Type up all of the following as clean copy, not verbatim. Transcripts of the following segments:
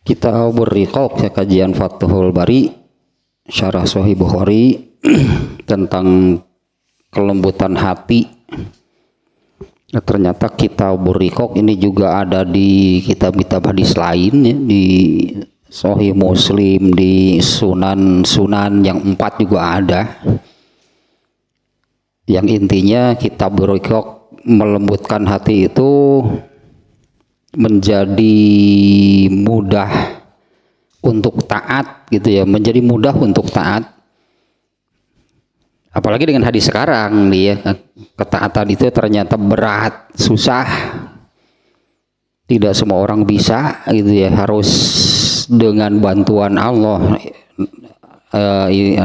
Kita berriqaq ya kajian Fathul Bari Syarah Sahih Bukhari tentang kelembutan hati. Ya, ternyata kitab berriqaq ini juga ada di kitab-kitab hadis lain ya, di Sahih Muslim, di Sunan yang 4 juga ada. Yang intinya kitab berriqaq melembutkan hati itu menjadi mudah untuk taat gitu ya, menjadi mudah untuk taat. Apalagi dengan hadis sekarang nih ya, ketaatan itu ternyata berat, susah. Tidak semua orang bisa gitu ya, harus dengan bantuan Allah.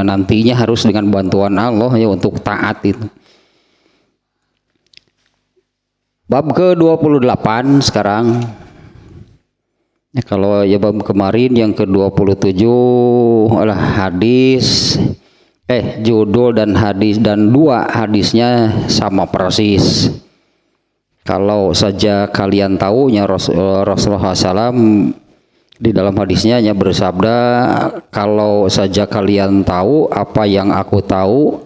Nantinya harus dengan bantuan Allah ya untuk taat itu. Bab ke-28 sekarang. Ya, kalau ya bab kemarin yang ke-27 adalah hadis judul dan hadis dan dua hadisnya sama persis. Kalau saja kalian tahu ya Rasulullah SAW di dalam hadisnya hanya bersabda, kalau saja kalian tahu apa yang aku tahu,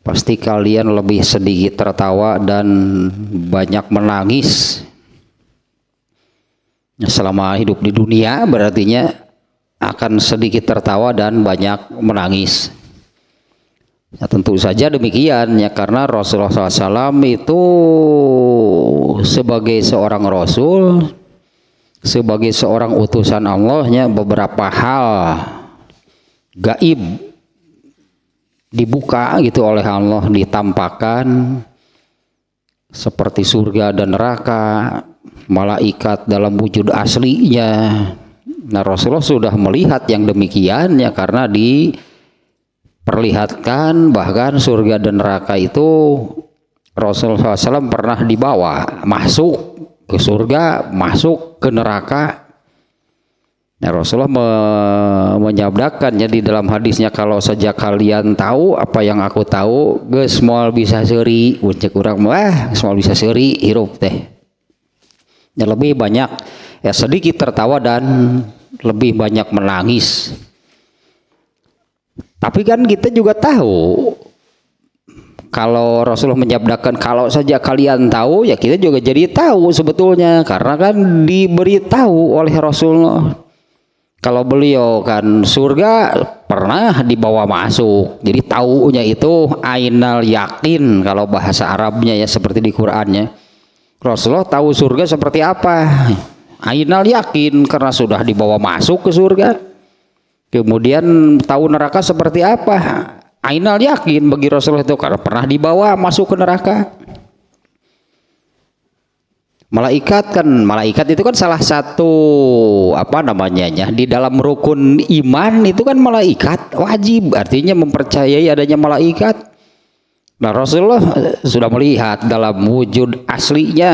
pasti kalian lebih sedikit tertawa dan banyak menangis. Selama hidup di dunia berartinya akan sedikit tertawa dan banyak menangis. Ya, tentu saja demikian ya, karena Rasulullah SAW itu sebagai seorang Rasul, sebagai seorang utusan Allah ya, beberapa hal gaib dibuka gitu oleh Allah, ditampakkan seperti surga dan neraka, malaikat dalam wujud aslinya. Nah, Rasulullah sudah melihat yang demikian ya, karena diperlihatkan bahkan surga dan neraka itu Rasulullah SAW pernah dibawa masuk ke surga, masuk ke neraka. Nah, Rasulullah menyabdakannya di dalam hadisnya, kalau saja kalian tahu apa yang aku tahu, geus moal bisa seuri, uncek urang mah moal bisa seuri hirup teh. Ya, lebih banyak ya sedikit tertawa dan lebih banyak menangis. Tapi kan kita juga tahu, kalau Rasulullah menyabdakan kalau saja kalian tahu, ya kita juga jadi tahu sebetulnya, karena kan diberitahu oleh Rasulullah. Kalau beliau kan surga pernah dibawa masuk, jadi taunya itu ainal yakin kalau bahasa Arabnya ya, seperti di Qur'annya. Rasulullah tahu surga seperti apa, ainal yakin karena sudah dibawa masuk ke surga. Kemudian tahu neraka seperti apa, ainal yakin bagi Rasulullah itu karena pernah dibawa masuk ke neraka. Malaikat itu kan salah satu di dalam rukun iman itu kan malaikat wajib, artinya mempercayai adanya malaikat. Nah, Rasulullah sudah melihat dalam wujud aslinya.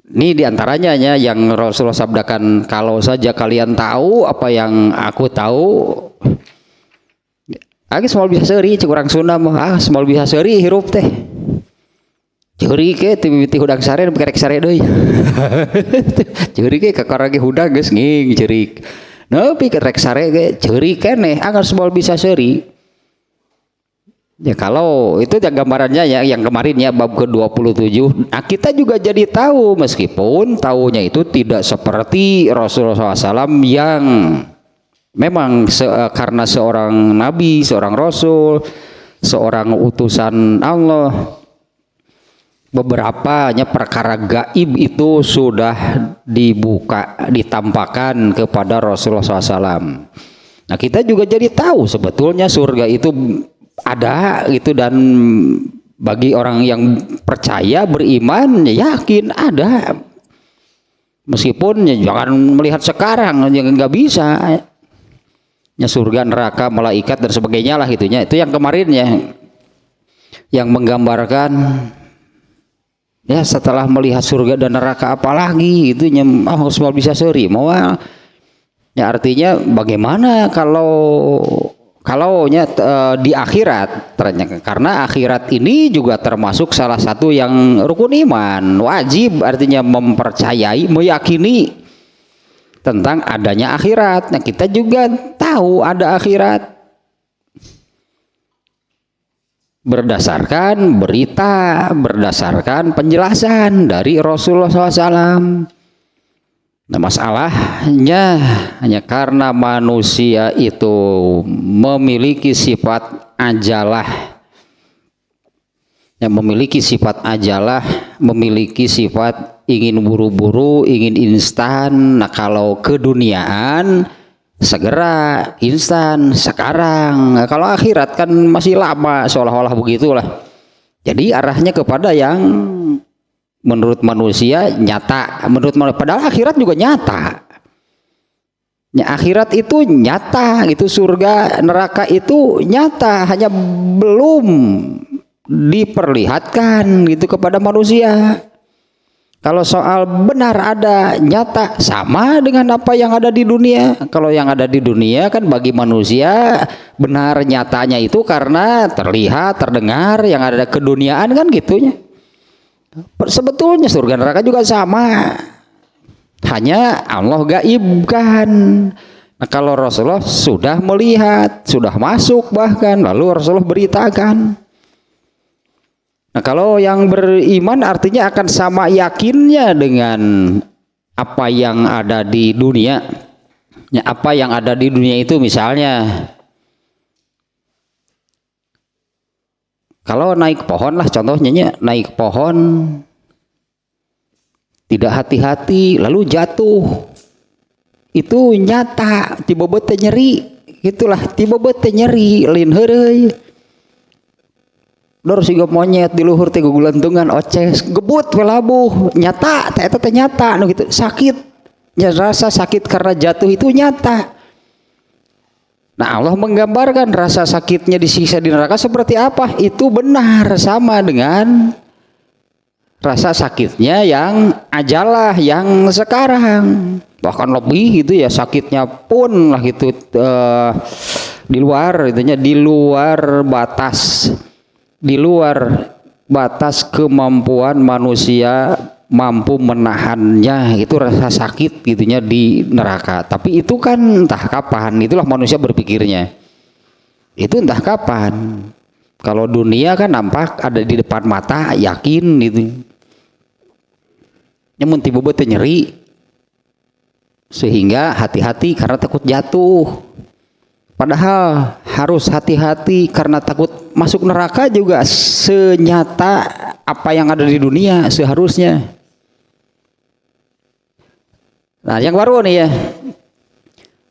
Ini diantaranya yang Rasulullah sabdakan, kalau saja kalian tahu apa yang aku tahu, semua bisa seuri, kurang Sunda mah semua bisa seuri hirup teh. Curi ke timiti hudang sare kerek sare deui. Curi ke kakara ge hudang geus nging ceurik. Nepi kerek sare ge curi keneh anggar semua bisa seuri. Ya, kalau itu yang gambarannya ya yang kemarin ya bab ke-27. Nah, kita juga jadi tahu meskipun tahunya itu tidak seperti Rasulullah SAW yang memang karena seorang nabi, seorang rasul, seorang utusan Allah, beberapa perkara gaib itu sudah dibuka, ditampakkan kepada Rasulullah SAW. Nah, kita juga jadi tahu sebetulnya surga itu ada gitu, dan bagi orang yang percaya beriman ya yakin ada, meskipun ya jangan melihat sekarang ya nggak bisa ya, surga, neraka, malaikat dan sebagainya lah gitunya. Itu yang kemarin ya, yang menggambarkan ya setelah melihat surga dan neraka apalagi itu semua bisa seuri mau ya, artinya bagaimana kalau di akhirat, ternyata karena akhirat ini juga termasuk salah satu yang rukun iman wajib, artinya mempercayai, meyakini tentang adanya akhirat. Nah, kita juga tahu ada akhirat berdasarkan berita, berdasarkan penjelasan dari Rasulullah SAW. Nah, masalahnya hanya karena manusia itu memiliki sifat ajalah, yang memiliki sifat ajalah, memiliki sifat ingin buru-buru, ingin instan. Nah, kalau keduniaan segera, instan, sekarang. Nah, kalau akhirat kan masih lama, seolah-olah begitulah. Jadi arahnya kepada yang menurut manusia nyata, padahal akhirat juga nyata. Ya, akhirat itu nyata, itu surga, neraka itu nyata, hanya belum diperlihatkan gitu kepada manusia. Kalau soal benar ada, nyata, sama dengan apa yang ada di dunia. Kalau yang ada di dunia kan bagi manusia benar nyatanya itu karena terlihat, terdengar, yang ada keduniaan kan gitunya. Sebetulnya surga neraka juga sama, hanya Allah gaibkan. Nah, kalau Rasulullah sudah melihat, sudah masuk bahkan, lalu Rasulullah beritakan. Nah, kalau yang beriman artinya akan sama yakinnya dengan apa yang ada di dunia. Ya, apa yang ada di dunia itu misalnya, kalau naik pohon lah contohnya, naik pohon tidak hati-hati lalu jatuh, itu nyata tiba bete nyeri, gitulah tiba bete nyeri lin heureuy. Dor siga monyet di luhur teh gugulantungan oces gebut we labuh, nyata eta teh nyata nu gitu, sakit. Ya, rasa sakit karena jatuh itu nyata. Nah, Allah menggambarkan rasa sakitnya disiksa di neraka seperti apa. Itu benar sama dengan rasa sakitnya yang ajalah, yang sekarang. Bahkan lebih gitu ya, sakitnya pun lah gitu di luar itunya, di luar batas kemampuan manusia mampu menahannya, itu rasa sakit gitunya di neraka. Tapi itu kan entah kapan, itulah manusia berpikirnya. Itu entah kapan. Kalau dunia kan nampak ada di depan mata, yakin gitu. Nyamun tiba bete nyeri, sehingga hati-hati karena takut jatuh. Padahal harus hati-hati karena takut masuk neraka juga senyata apa yang ada di dunia seharusnya. Nah, yang baru nih ya,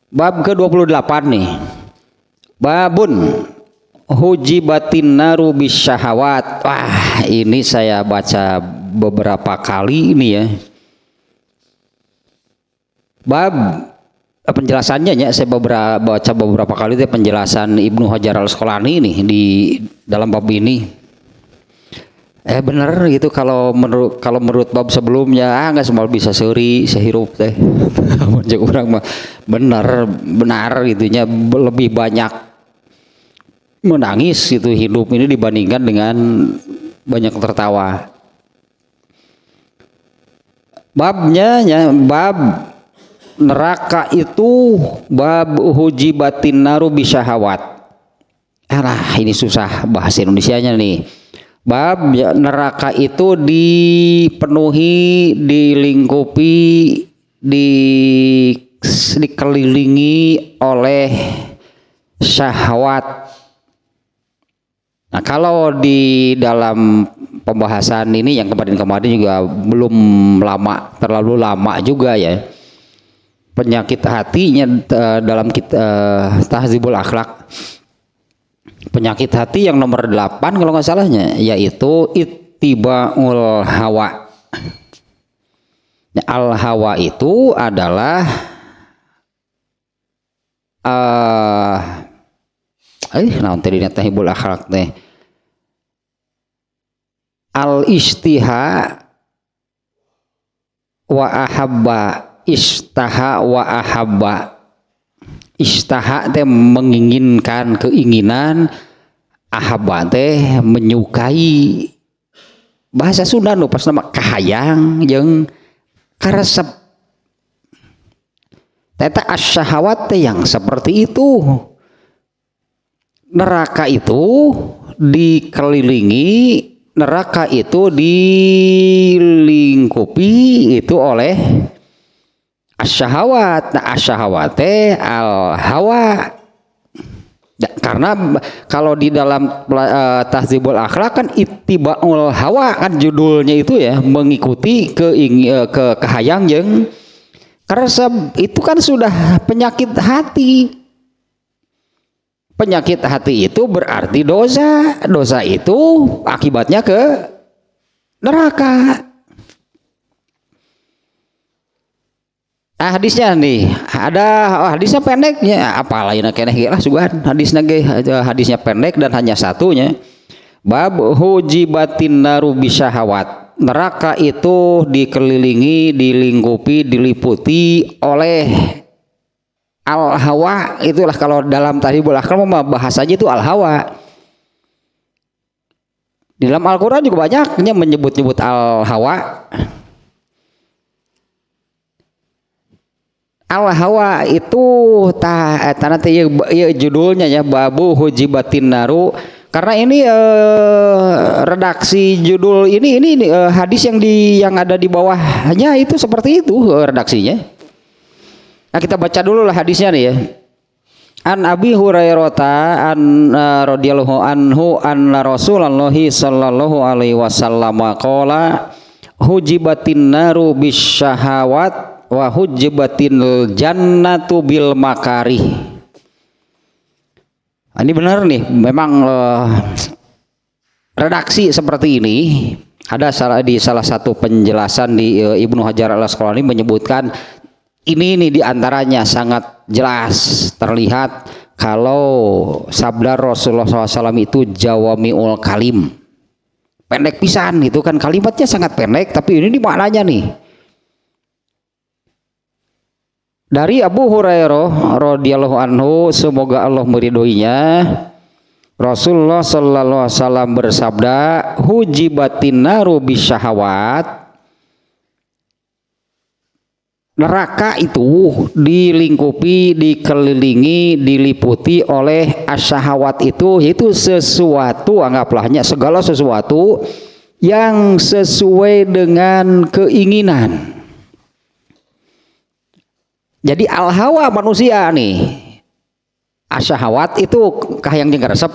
bab ke-28 nih, babun hujibatin naru bisyahawat. Wah, ini saya baca beberapa kali ini ya, bab penjelasannya ya, saya baca beberapa kali itu penjelasan Ibnu Hajar Al-Asqalani nih di dalam bab ini. Bener gitu, kalau menurut bab sebelumnya nggak semua bisa sehirup teh. Menjak orang mah benar gitunya, lebih banyak menangis gitu hidup ini dibandingkan dengan banyak tertawa. Babnya ya, bab neraka itu bab hujibatin naru bisyahawat. Ini susah bahasa Indonesianya nih. Bab ya, neraka itu dipenuhi, dilingkupi, dikelilingi oleh syahwat. Nah, kalau di dalam pembahasan ini yang kemarin juga belum terlalu lama juga ya, penyakit hatinya dalam Tahzibul Akhlak, penyakit hati yang nomor 8 kalau nggak salahnya, yaitu ittibaul hawa. Al hawa itu adalah naon tadi Tahzibul Akhlak teh, al istiha wa ahabba, istaha wa ahabba. Istaha teh menginginkan, keinginan, ahabba teh menyukai. Bahasa Sunda nu pas nama kahayang jeung karesep. Teta asyahawat yang seperti itu. Neraka itu dikelilingi, neraka itu dilingkupi itu oleh asyahawat. Nah asyahawat al hawa. Karena kalau di dalam Tahdzibul Akhlaq kan ittibaul hawa kan judulnya itu ya, mengikuti kehayang jeung karena itu kan sudah penyakit hati. Penyakit hati itu berarti dosa. Dosa itu akibatnya ke neraka. Hadisnya nih ada hadisnya pendeknya, apalah ini keneh lah sugan hadisnya pendek dan hanya satunya. Bab hujibatin naru bisyahawat. Neraka itu dikelilingi, dilingkupi, diliputi oleh al hawa. Itulah kalau dalam Tahdzibul Akhlaq bahasanya itu al hawa. Di dalam Al-Qur'an juga banyaknya menyebut-nyebut al hawa. Al hawa itu tanah ya judulnya ya, babu hujibatin naru. Karena ini redaksi judul ini hadis yang ada di bawahnya itu seperti itu redaksinya. Nah kita baca dulu lah hadisnya nih ya. An Abi Hurairah an radhiyallahu anhu anna Rasulullah sallallahu alaihi wasallam qala hujibatin naru bisyahawat wa hujibatil jannatu bil makarih. Ini benar nih, memang redaksi seperti ini ada di salah satu penjelasan di Ibnu Hajar al-Asqalani menyebutkan ini diantaranya sangat jelas terlihat kalau sabda Rasulullah SAW itu jawamiul kalim, pendek pisan itu kan, kalimatnya sangat pendek tapi ini maknanya nih. Dari Abu Hurairah radhiyallahu anhu, semoga Allah meridhoinya, Rasulullah sallallahu alaihi wasallam bersabda, hujibatin naru bisyahawat. Neraka itu dilingkupi, dikelilingi, diliputi oleh asyahawat itu, yaitu sesuatu, anggaplahnya segala sesuatu yang sesuai dengan keinginan. Jadi al hawa manusia nih, asyahawat itu kahayang jeung karesep.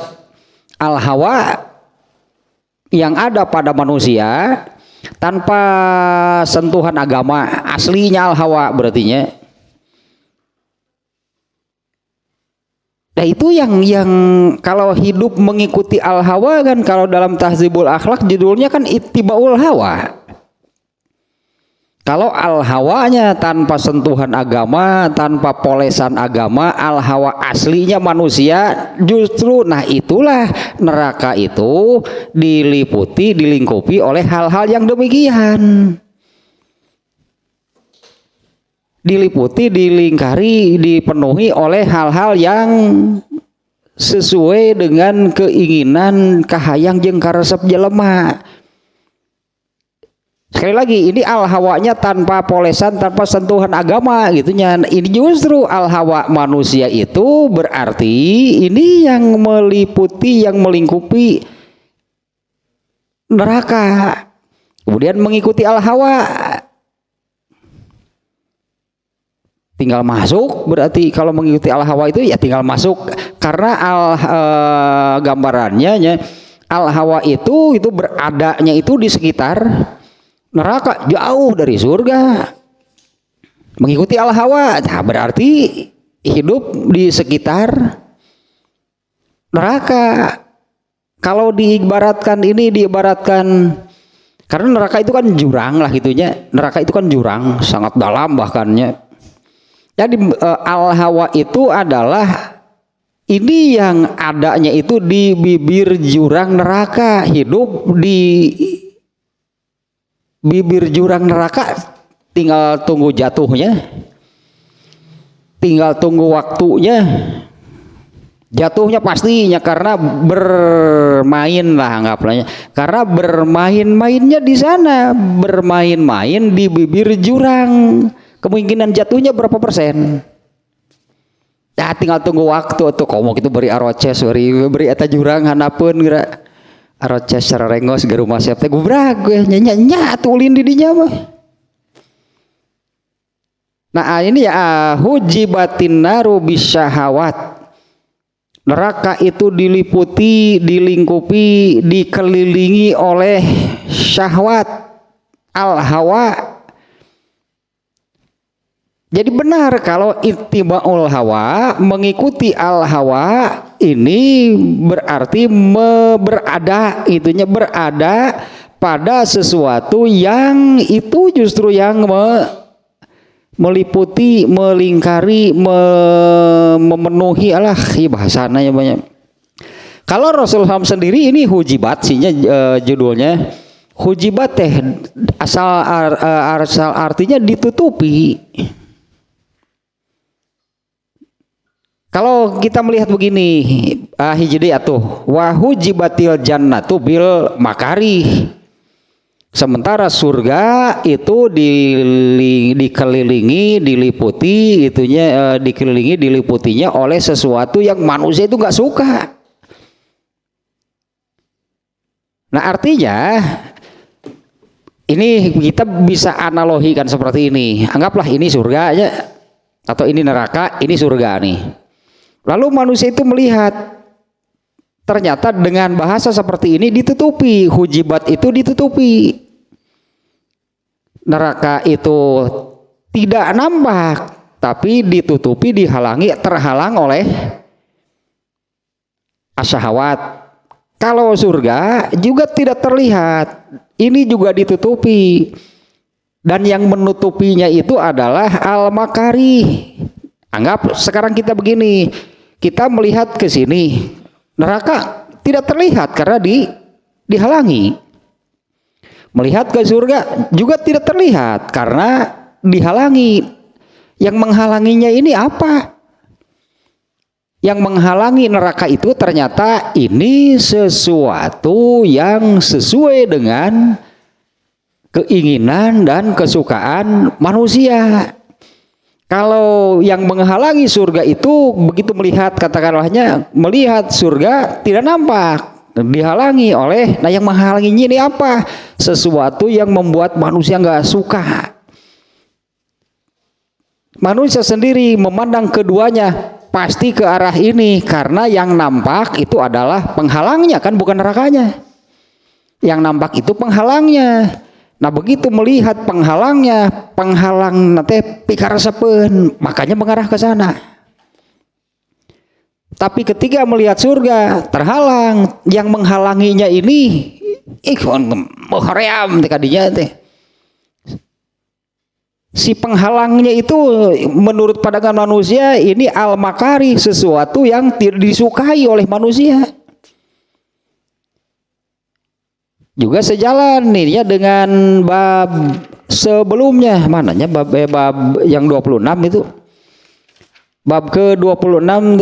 Al hawa yang ada pada manusia tanpa sentuhan agama, aslinya al hawa berartinya. Nah itu yang kalau hidup mengikuti al hawa kan, kalau dalam Tahdzibul Akhlaq judulnya kan ittibaul hawa. Kalau al hawanya tanpa sentuhan agama, tanpa polesan agama, al hawa aslinya manusia, justru nah itulah neraka itu diliputi, dilingkupi oleh hal-hal yang demikian. Diliputi, dilingkari, dipenuhi oleh hal-hal yang sesuai dengan keinginan kahayang jeung karesep jelema. Sekali lagi ini al hawanya tanpa polesan, tanpa sentuhan agama gitunya. Ini justru al hawa manusia itu berarti ini yang meliputi, yang melingkupi neraka. Kemudian mengikuti al hawa, tinggal masuk. Berarti kalau mengikuti al hawa itu ya tinggal masuk, karena gambarannya al hawa itu beradanya itu di sekitar neraka, jauh dari surga. Mengikuti al hawa, nah berarti hidup di sekitar neraka. Kalau diibaratkan karena neraka itu kan jurang lah gitunya. Neraka itu kan jurang sangat dalam bahkannya. Jadi al hawa itu adalah ini yang adanya itu di bibir jurang neraka, hidup di bibir jurang neraka, tinggal tunggu jatuhnya, tinggal tunggu waktunya. Jatuhnya pastinya karena bermain lah anggapnya, karena bermain-mainnya di sana, bermain-main di bibir jurang. Kemungkinan jatuhnya berapa persen? Ya tinggal tunggu waktu tuh komo gitu beri aroces beri eta jurang hanapeun geura aroces sararengos ge rumah siap teh gubrag gue nya tulin di dinya mah. Nah ini ya hujibatin naru bisyahawat. Neraka itu diliputi, dilingkupi, dikelilingi oleh syahwat al-hawa. Jadi benar kalau ittiba'ul hawa, mengikuti al-hawa ini berarti berada, itunya berada pada sesuatu yang itu justru yang meliputi, melingkari, memenuhi alah bahasanya banyak. Kalau Rasulullah sendiri ini hujibat sihnya judulnya hujibat teh asal artinya ditutupi. Kalau kita melihat begini, hijri atuh wa hujibatil jannatu bil makari. Sementara surga itu dikelilingi, diliputi, itunya dikelilingi, diliputinya oleh sesuatu yang manusia itu nggak suka. Nah artinya ini kita bisa analogikan seperti ini. Anggaplah ini surga aja atau ini neraka, ini surga nih. Lalu manusia itu melihat ternyata dengan bahasa seperti ini ditutupi, hujibat itu ditutupi. Neraka itu tidak nampak, tapi ditutupi, dihalangi, terhalang oleh asyahawat. Kalau surga juga tidak terlihat, ini juga ditutupi. Dan yang menutupinya itu adalah al-makari. Anggap sekarang kita begini, kita melihat ke sini, neraka tidak terlihat karena dihalangi. Melihat ke surga juga tidak terlihat karena dihalangi. Yang menghalanginya ini apa? Yang menghalangi neraka itu ternyata ini sesuatu yang sesuai dengan keinginan dan kesukaan manusia. Kalau yang menghalangi surga itu begitu melihat, katakanlahnya melihat surga tidak nampak, dihalangi oleh, nah yang menghalanginya ini apa? Sesuatu yang membuat manusia nggak suka. Manusia sendiri memandang keduanya pasti ke arah ini karena yang nampak itu adalah penghalangnya, kan bukan nerakanya. Yang nampak itu penghalangnya. Nah begitu melihat penghalangnya, penghalang nanti pikarasepeun, makanya mengarah ke sana. Tapi ketika melihat surga terhalang, yang menghalanginya ini hoream tadinya teh. Si penghalangnya itu menurut pandangan manusia ini al-makari, sesuatu yang tidak disukai oleh manusia. Juga sejalan nih ya dengan bab sebelumnya, mananya bab yang 26 itu. Bab ke-26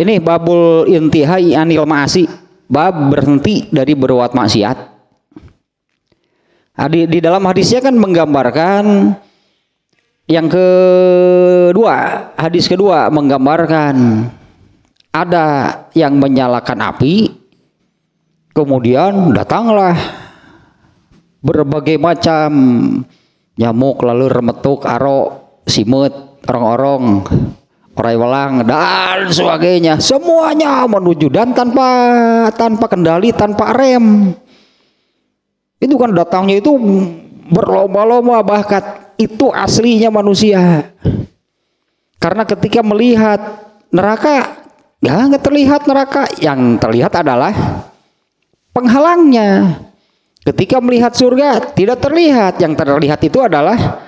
ini babul intihai anil ma'asi, bab berhenti dari berbuat maksiat. Di dalam hadisnya kan menggambarkan yang kedua, hadis kedua menggambarkan ada yang menyalakan api. Kemudian datanglah berbagai macam nyamuk, lalu remetuk, aro, simut, orang-orang, orai welang dan sebagainya. Semuanya menuju dan tanpa kendali, tanpa rem. Itu kan datangnya itu berlomba-lomba, bahkan itu aslinya manusia. Karena ketika melihat neraka, ya nggak terlihat neraka, yang terlihat adalah penghalangnya. Ketika melihat surga tidak terlihat, yang terlihat itu adalah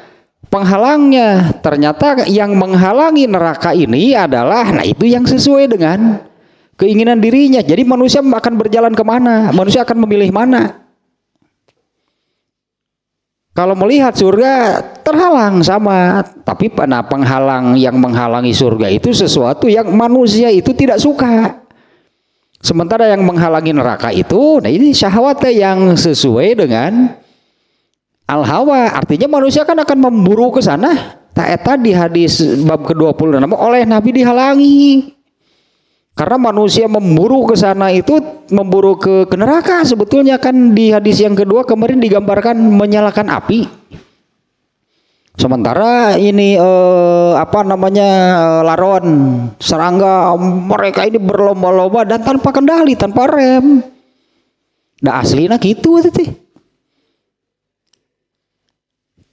penghalangnya. Ternyata yang menghalangi neraka ini adalah, nah itu yang sesuai dengan keinginan dirinya. Jadi manusia akan berjalan kemana? Manusia akan memilih mana? Kalau melihat surga terhalang sama, tapi penghalang yang menghalangi surga itu sesuatu yang manusia itu tidak suka. Sementara yang menghalangi neraka itu, nah ini syahwatnya yang sesuai dengan al-hawa. Artinya manusia kan akan memburu ke sana, tak eta di hadis bab ke-26 oleh Nabi dihalangi. Karena manusia memburu ke sana itu memburu ke neraka. Sebetulnya kan di hadis yang kedua kemarin digambarkan menyalakan api. Sementara ini laron, serangga, mereka ini berlomba-lomba dan tanpa kendali, tanpa rem. Nah aslinya gitu teh.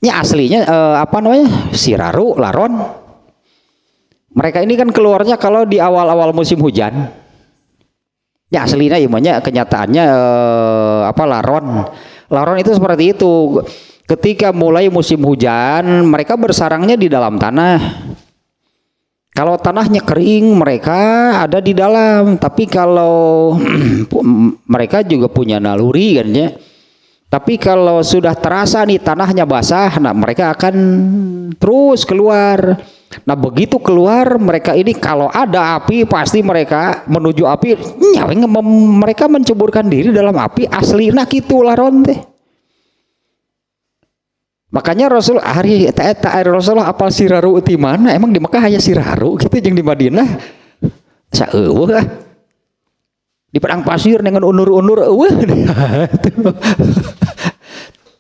Ya aslinya siraru, laron. Mereka ini kan keluarnya kalau di awal-awal musim hujan. Ya aslinya imannya kenyataannya laron. Laron itu seperti itu. Ketika mulai musim hujan, mereka bersarangnya di dalam tanah. Kalau tanahnya kering, mereka ada di dalam. Tapi kalau mereka juga punya naluri kan ya. Tapi kalau sudah terasa nih tanahnya basah, nah mereka akan terus keluar. Nah begitu keluar mereka ini kalau ada api pasti mereka menuju api. Mereka menceburkan diri dalam api asli. Nah gitu laron teh. Makanya Rasulullah Rasulullah apal siraru di mana? Emang di Mekah hanya siraru gitu yang di Madinah. Saeueuh ah. Di padang pasir dengan unur-unur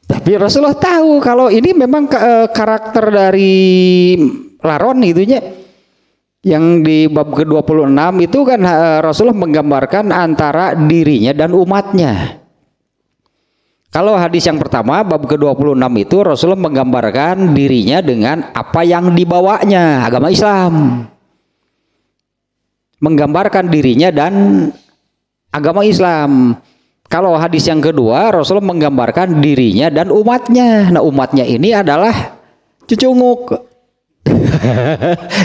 Tapi Rasulullah tahu kalau ini memang karakter dari laron itunya. Yang di bab ke-26 itu kan Rasulullah menggambarkan antara dirinya dan umatnya. Kalau hadis yang pertama bab ke-26 itu Rasulullah menggambarkan dirinya dengan apa yang dibawanya, agama Islam. Menggambarkan dirinya dan agama Islam. Kalau hadis yang kedua Rasulullah menggambarkan dirinya dan umatnya. Nah umatnya ini adalah cucunguk.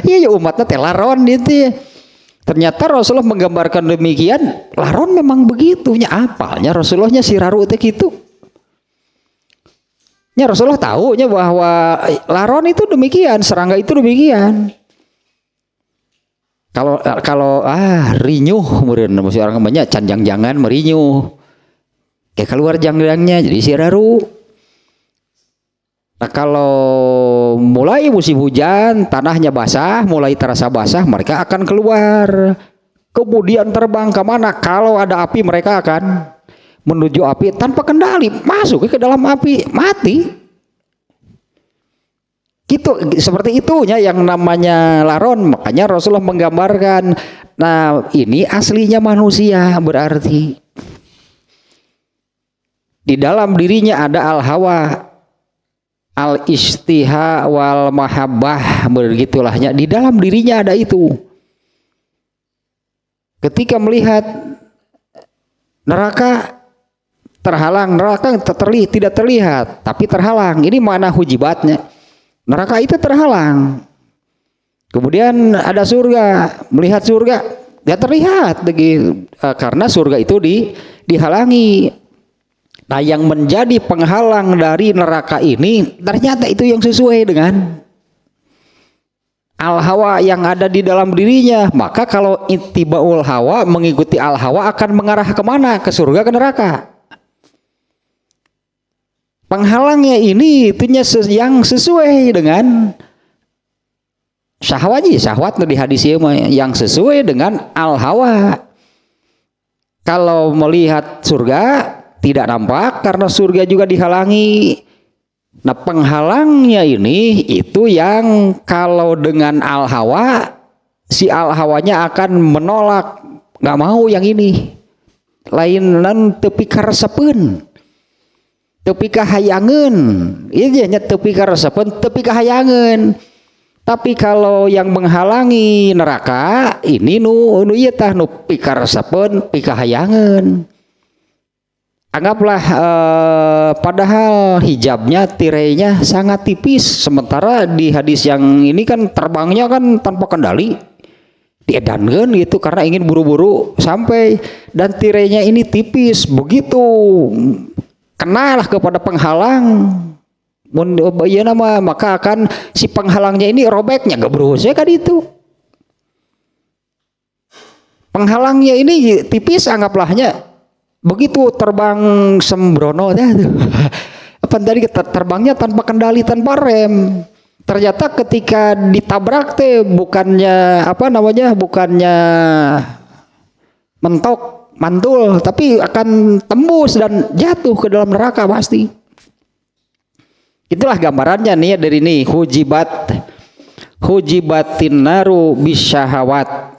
Iya umatnya teh laron gitu ya. Ternyata Rasulullah menggambarkan demikian. Laron memang begitu. Apalnya Rasulullahnya siraru teh gitu. Rasulullah tahu bahwa laron itu demikian, serangga itu demikian. Kalau rinyuh meureun masih orang namanya canjang-jangan merinyuh. Kayak keluar janggangnya jadi siraru. Nah kalau mulai musim hujan, tanahnya basah, mulai terasa basah, mereka akan keluar. Kemudian terbang ke mana? Kalau ada api mereka akan menuju api tanpa kendali, masuk ke dalam api, mati. Gitu, seperti itunya yang namanya laron. Makanya Rasulullah menggambarkan, nah ini aslinya manusia berarti. Di dalam dirinya ada al-hawa, al-istiha wal mahabbah, begitulahnya. Di dalam dirinya ada itu. Ketika melihat neraka terhalang, neraka tidak terlihat tapi terhalang. Ini mana hujibatnya, neraka itu terhalang. Kemudian ada surga, melihat surga tidak terlihat karena surga itu dihalangi. Nah yang menjadi penghalang dari neraka ini ternyata itu yang sesuai dengan al-hawa yang ada di dalam dirinya. Maka kalau ittibaul hawa, mengikuti al-hawa akan mengarah kemana? Ke surga, ke neraka. Penghalangnya ini itunya yang sesuai dengan syahwat di hadis yang sesuai dengan al-hawa. Kalau melihat surga tidak nampak karena surga juga dihalangi. Nah penghalangnya ini itu yang kalau dengan al-hawa, si al-hawanya akan menolak, nggak mau yang ini. Lainan tepi karesepeun. Tepi kahayangan, ini hanya tepi karesepeun, tepi kahayangan. Tapi kalau yang menghalangi neraka ini nu ieu tah nu pikaresepeun, pikahayangan. Anggaplah padahal hijabnya, tirainya sangat tipis. Sementara di hadis yang ini kan terbangnya kan tanpa kendali, diedankeun gitu karena ingin buru-buru sampai, dan tirainya ini tipis. Begitu kenalah kepada penghalang, maka akan si penghalangnya ini robeknya gebrusnya kan itu. Penghalangnya ini tipis anggaplahnya. Begitu terbang sembrono dah tuh. Apa tadi terbangnya tanpa kendali, tanpa rem. Ternyata ketika ditabrak teh bukannya bukannya mentok mantul, tapi akan tembus dan jatuh ke dalam neraka pasti. Itulah gambarannya nih ya, dari ini hujibatin naru bisyahawat.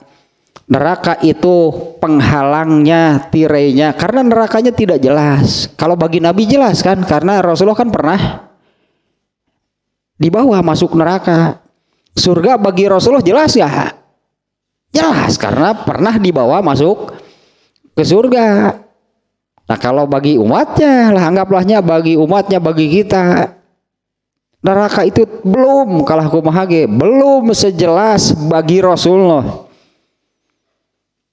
Neraka itu penghalangnya, tirainya, karena nerakanya tidak jelas. Kalau bagi Nabi jelas kan, karena Rasulullah kan pernah dibawa masuk neraka. Surga bagi Rasulullah jelas ya? Jelas, karena pernah dibawa masuk ke surga. Nah kalau bagi umatnya lah, anggaplah bagi umatnya, bagi kita, neraka itu belum kalah kumahage, belum sejelas bagi Rasulullah.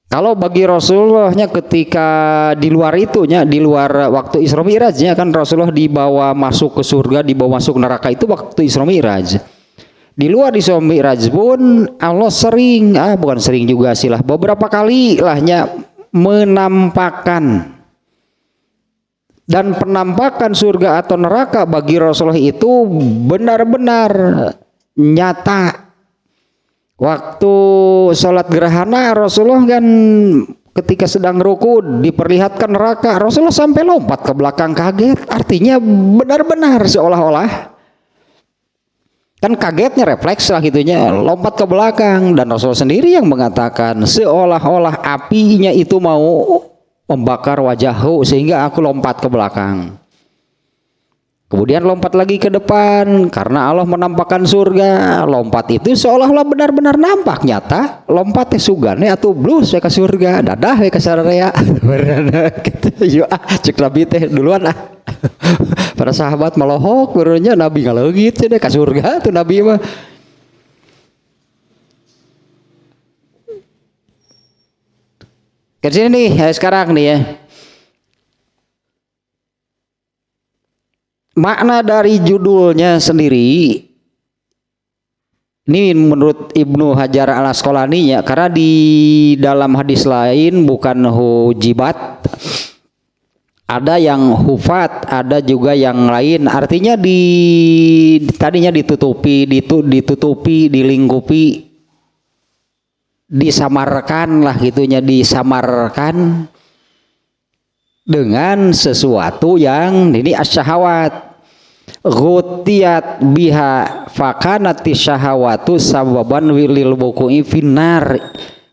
Kalau bagi Rasulullahnya ketika di luar itunya, di luar waktu Isra Mi'rajnya kan Rasulullah dibawa masuk ke surga, dibawa masuk neraka itu waktu Isra Mi'raj. Di luar Isra Mi'raj pun Allah sering, bukan sering juga sih lah, beberapa kali lahnya menampakkan. Dan penampakan surga atau neraka bagi Rasulullah itu benar-benar nyata. Waktu sholat gerhana Rasulullah kan ketika sedang ruku diperlihatkan neraka, Rasulullah sampai lompat ke belakang kaget. Artinya benar-benar seolah-olah kan kagetnya refleks lah gitunya, lompat ke belakang. Dan Rasulullah sendiri yang mengatakan seolah-olah apinya itu mau membakar wajahku sehingga aku lompat ke belakang. Kemudian lompat lagi ke depan karena Allah menampakkan surga. Lompat itu seolah-olah benar-benar nampak nyata. Lompatnya sugane atau blus ke surga, dadah ke sararea. Gitu. Yuk cek Nabi teh duluan . Para sahabat melohok berunya Nabi ngaleugit deh ke surga tuh Nabi mah. Ke sini nih sekarang nih ya. Makna dari judulnya sendiri ini menurut Ibnu Hajar al Asqalani ya, karena di dalam hadis lain bukan hujibat, ada yang hufat, ada juga yang lain. Artinya tadinya ditutupi, dilingkupi, disamarkan lah gitunya, disamarkan dengan sesuatu yang ini asyahawat. Ghutiyat biha fakanati syahawatu sababan lil wuqu'i finnar.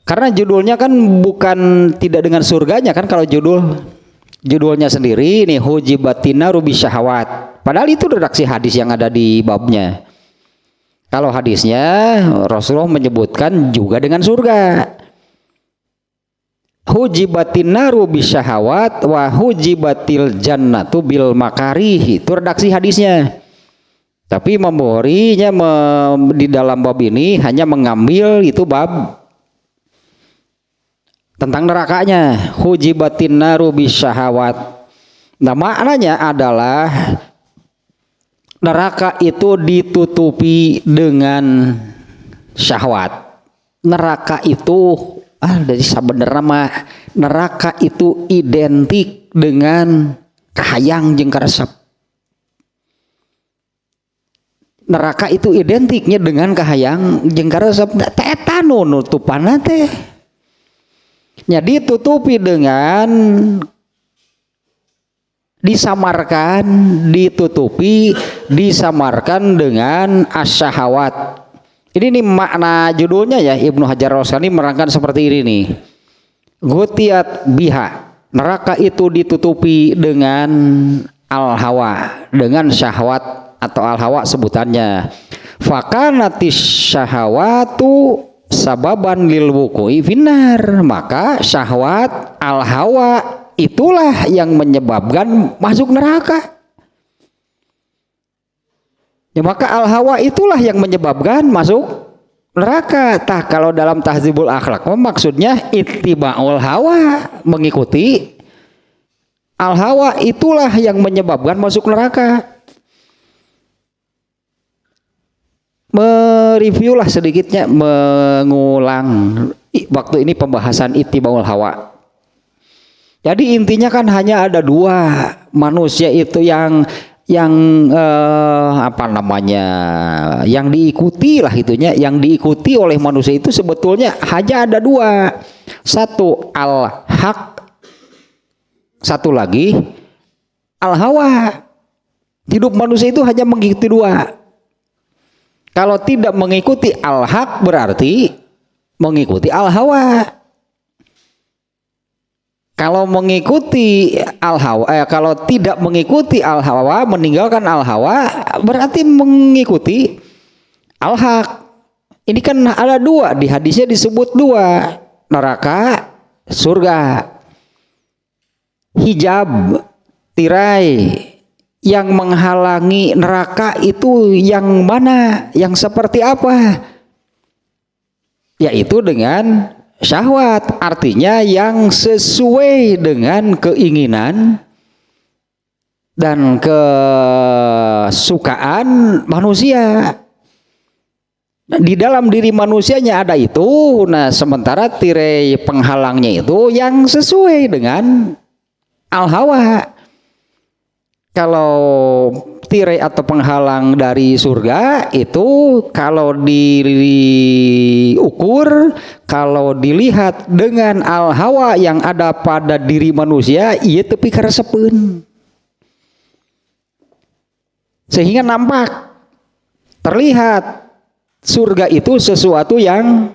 Karena judulnya kan bukan tidak dengan surganya kan, kalau judulnya sendiri nih hujibatina rubi syahawat. Padahal itu redaksi hadis yang ada di babnya. Kalau hadisnya Rasulullah menyebutkan juga dengan surga. Hujibatin naru bisyahawat wa hujibatil jannatu bil makarih, itu redaksi hadisnya. Tapi memorinya di dalam bab ini hanya mengambil itu bab tentang nerakanya, hujibatin naru bisyahawat. Nah maknanya adalah neraka itu ditutupi dengan syahwat. Neraka itu dari sebenarnya mah neraka itu identik dengan kahayang jeung karesep. Neraka itu identiknya dengan kahayang jeung karesep. Eta nu nutupanna teh nya ditutupi dengan disamarkan dengan asyahawat. Ini nih makna judulnya ya, Ibnu Hajar al-Asqalani merangkan seperti ini nih. Ghutiyat biha, neraka itu ditutupi dengan al-hawa, dengan syahwat atau al-hawa sebutannya. Fakanatis syahawatu sababan lil wuqu'i finnar, maka syahwat al-hawa itulah yang menyebabkan masuk neraka. Ya maka al-hawa itulah yang menyebabkan masuk neraka. Kalau dalam Tahdzibul Akhlaq maksudnya ittiba'ul hawa, mengikuti al-hawa itulah yang menyebabkan masuk neraka. Mereview lah sedikitnya, mengulang waktu ini pembahasan ittiba'ul hawa. Jadi intinya kan hanya ada dua, manusia itu yang apa namanya, yang diikuti lah itunya, yang diikuti oleh manusia itu sebetulnya hanya ada dua. Satu al-haq, satu lagi al-hawa. Hidup manusia itu hanya mengikuti dua. Kalau tidak mengikuti al-haq berarti mengikuti al-hawa. Kalau mengikuti al-hawa, kalau tidak mengikuti al-hawa, meninggalkan al-hawa, berarti mengikuti al-haq. Ini kan ada dua, di hadisnya disebut dua, neraka, surga. Hijab, tirai yang menghalangi neraka itu yang mana? Yang seperti apa? Yaitu dengan syahwat, artinya yang sesuai dengan keinginan dan kesukaan manusia. Di dalam diri manusianya ada itu, nah sementara tirai penghalangnya itu yang sesuai dengan al-hawa. Kalau tirai atau penghalang dari surga itu kalau diukur, kalau dilihat dengan al-hawa yang ada pada diri manusia, iya tapi karesepeun. Sehingga nampak, terlihat surga itu sesuatu yang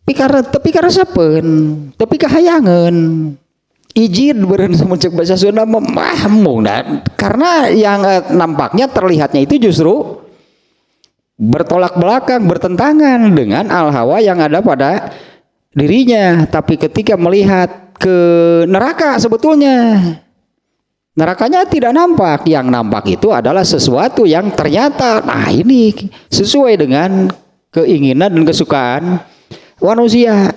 tapi karesepeun, tapi kahayangan. Izin beren semuncak bahasa Sunda memahmu, karena yang nampaknya terlihatnya itu justru bertolak belakang, bertentangan dengan al-hawa yang ada pada dirinya. Tapi ketika melihat ke neraka, sebetulnya nerakanya tidak nampak. Yang nampak itu adalah sesuatu yang ternyata, nah ini sesuai dengan keinginan dan kesukaan manusia.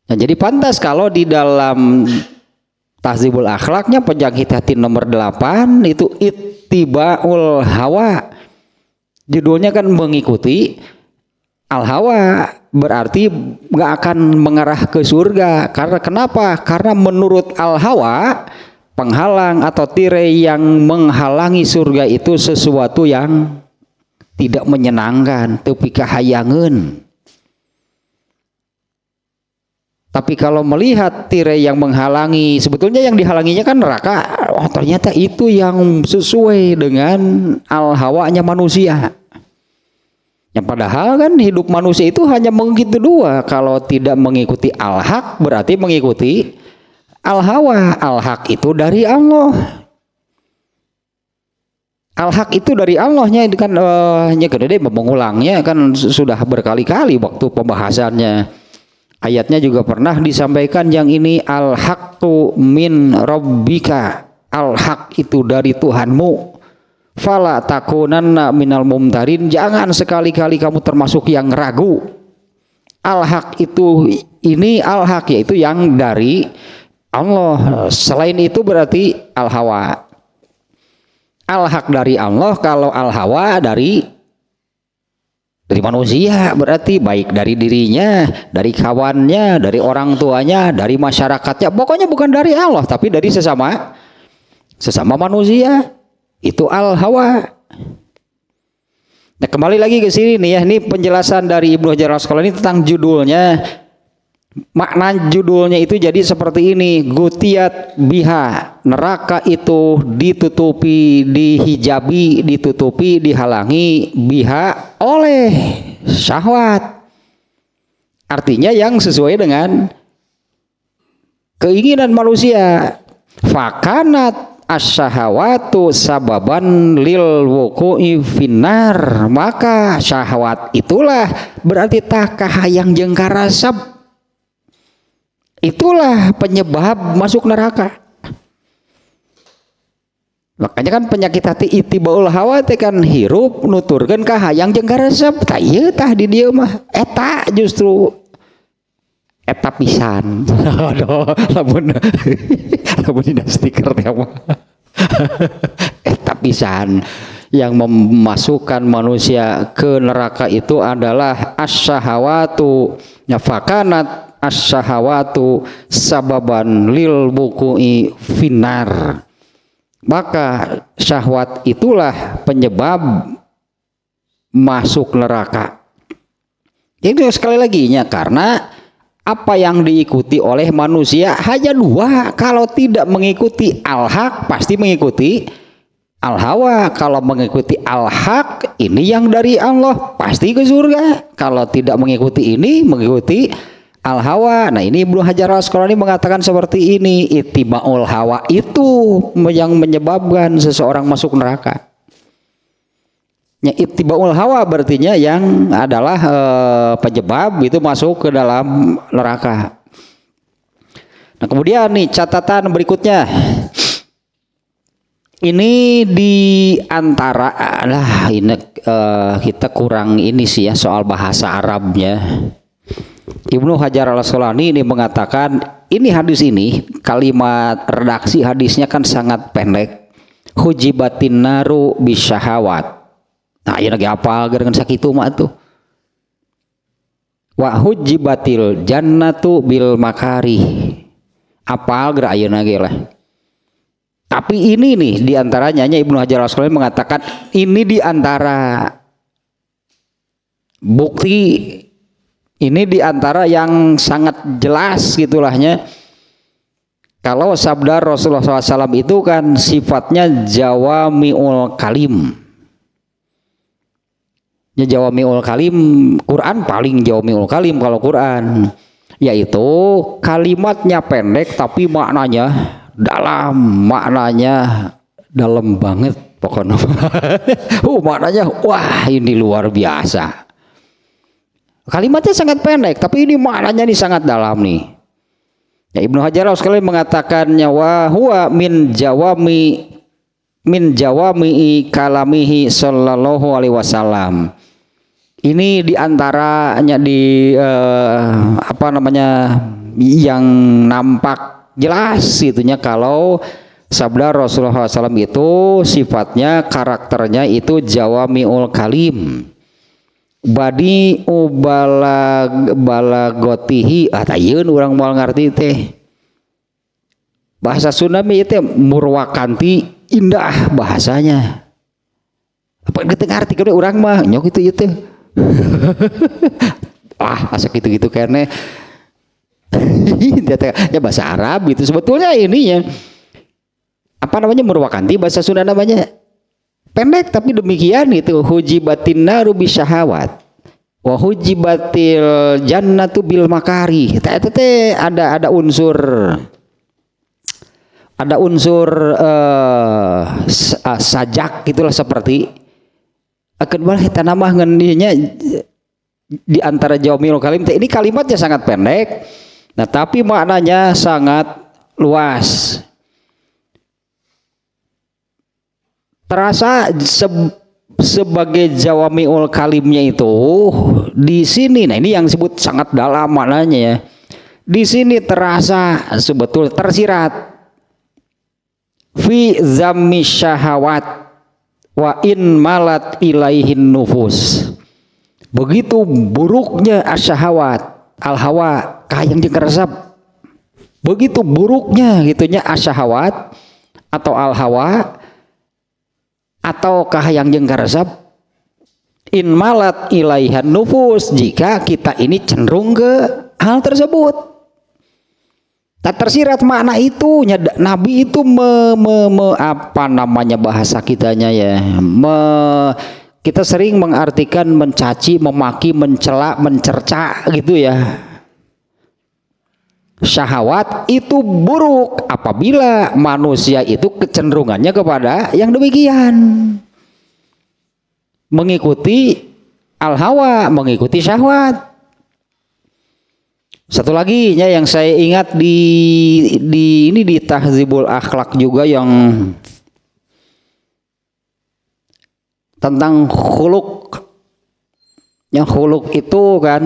Nah, jadi pantas kalau di dalam Tahdzibul Akhlaknya Penjangkit Hati nomor 8 itu ittibaul hawa. Judulnya kan mengikuti al-hawa, berarti nggak akan mengarah ke surga. Karena kenapa? Karena menurut al-hawa, penghalang atau tirai yang menghalangi surga itu sesuatu yang tidak menyenangkan, tapi kahayangan. Tapi kalau melihat tirai yang menghalangi, sebetulnya yang dihalanginya kan neraka. Oh, ternyata itu yang sesuai dengan al-hawanya manusia. Yang padahal kan hidup manusia itu hanya mengikuti dua. Kalau tidak mengikuti al-haq berarti mengikuti al-hawa. Al-haq itu dari Allah. Al-haq itu dari Allahnya kan mengulangnya kan sudah berkali-kali waktu pembahasannya. Ayatnya juga pernah disampaikan yang ini al-haqqu min rabbika. Al-haq itu dari Tuhanmu. Fala takunanna minal mumtarin. Jangan sekali-kali kamu termasuk yang ragu. Al-haq itu ini al-haq yaitu yang dari Allah. Selain itu berarti al-hawa. Al-haq dari Allah, kalau al-hawa dari manusia, berarti baik dari dirinya, dari kawannya, dari orang tuanya, dari masyarakatnya, pokoknya bukan dari Allah tapi dari sesama manusia. Itu al-hawa. Nah, kembali lagi ke sini nih ya, ini penjelasan dari Ibnu Hajar Al-Asqalani tentang judulnya. Makna judulnya itu jadi seperti ini, gutiat biha, neraka itu ditutupi, dihijabi, ditutupi, dihalangi biha oleh syahwat. Artinya yang sesuai dengan keinginan manusia. Fakanat asyahawatu sababan lil wuku'i finnar. Maka syahwat itulah berarti takahayang jeung karasep. Itulah penyebab masuk neraka. Makanya kan penyakit hati ittibaul hawa teh kan hirup nuturkeun ka hayang jeung karesep. Tah ieu tah di dieu mah eta justru eta pisan. Aduh, lamun dina stiker teh mah. Eta pisan yang memasukkan manusia ke neraka itu adalah asyahawatu. Ya fakanat asyahawatu sababan lil buku'i finnar. maka syahwat itulah penyebab masuk neraka. Itu sekali lagi nya, karena apa yang diikuti oleh manusia hanya dua. Kalau tidak mengikuti al-haq pasti mengikuti al-hawa. Kalau mengikuti al-haq, ini yang dari Allah, pasti ke surga. Kalau tidak mengikuti ini, mengikuti al-hawa. Nah, ini Ibnu Hajar Al-Asqalani mengatakan seperti ini, ittiba'ul hawa itu yang menyebabkan seseorang masuk neraka. Ya, ittiba'ul hawa berartinya yang adalah penyebab itu masuk ke dalam neraka. Nah, kemudian nih catatan berikutnya. Ini di antara ini kita kurang ini sih ya soal bahasa Arabnya. Ibnu Hajar Al-Asqalani ini mengatakan ini hadis ini kalimat redaksi hadisnya kan sangat pendek. Hujibatin naru bisyahawat. Nah, ini lagi apa dengan sakitu mah tuh. Wa hujibatil jannatu bil makari. Apal geura ayeuna ge lah. Tapi ini nih diantaranya Ibnu Hajar Al-Asqalani mengatakan ini diantara bukti, ini diantara yang sangat jelas gitulahnya. Kalau sabda Rasulullah SAW itu kan sifatnya jawami'ul kalim. Ya, jawami'ul kalim, Quran paling jawami'ul kalim kalau Quran, yaitu kalimatnya pendek tapi maknanya dalam, maknanya dalam banget pokoknya. Maknanya wah ini luar biasa. Kalimatnya sangat pendek tapi ini maknanya ini sangat dalam nih. Ya, Ibnu Hajar sekali mengatakannya wa huwa min jawami kalamihi sallallahu alaihi wasallam. Ini diantaranya di apa namanya yang nampak jelas itunya kalau sabda Rasulullah SAW itu sifatnya karakternya itu jawami'ul kalim. Badi balagotihi atayeun urang moal ngarti teh. Bahasa Sunda teh murwakanti indah bahasanya. Apa kita ngarti kada urang mah nyok itu teh. Asa gitu-gitu karena ya bahasa Arab itu sebetulnya ini ya apa namanya murwakanti bahasa Sunda namanya pendek tapi demikian itu hujibatin naru bisyahawat wa hujibatil jannatu bil makari. Teh ada unsur sajak gitulah seperti akan boleh kita nama ngendinya di antara jawami'ul kalim. Ini kalimatnya sangat pendek, nah tapi maknanya sangat luas. Terasa sebagai jawami'ul kalimnya itu di sini. Nah ini yang disebut sangat dalam maknanya ya. Di sini terasa sebetulnya tersirat fi zammi syahawat wa in malat ilaihin nufus. Begitu buruknya asyahawat al-hawa kahayang jeung karesep. Begitu buruknya gitunya asyahawat atau al-hawa atau kahayang jeung karesep in malat ilaihan nufus jika kita ini cenderung ke hal tersebut. Tak tersirat makna itu Nabi itu apa namanya bahasa kitanya ya kita sering mengartikan mencaci, memaki, mencela, mencerca gitu ya. Syahwat itu buruk apabila manusia itu kecenderungannya kepada yang demikian, mengikuti al-hawa, mengikuti syahwat. Satu lagi ya yang saya ingat di Tahzibul Akhlak juga yang tentang khuluk. Yang khuluk itu kan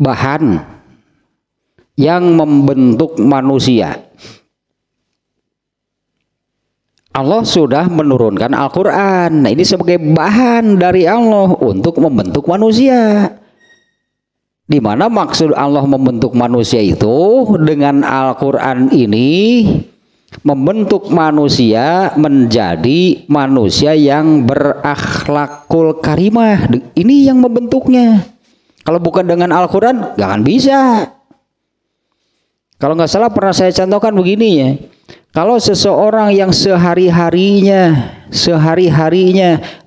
bahan yang membentuk manusia. Allah sudah menurunkan Al-Quran. Nah ini sebagai bahan dari Allah untuk membentuk manusia. Di mana maksud Allah membentuk manusia itu dengan Al-Quran ini membentuk manusia menjadi manusia yang berakhlakul karimah. Ini yang membentuknya. Kalau bukan dengan Al-Quran gak akan bisa. Kalau nggak salah pernah saya contohkan begini ya. Kalau seseorang yang sehari-harinya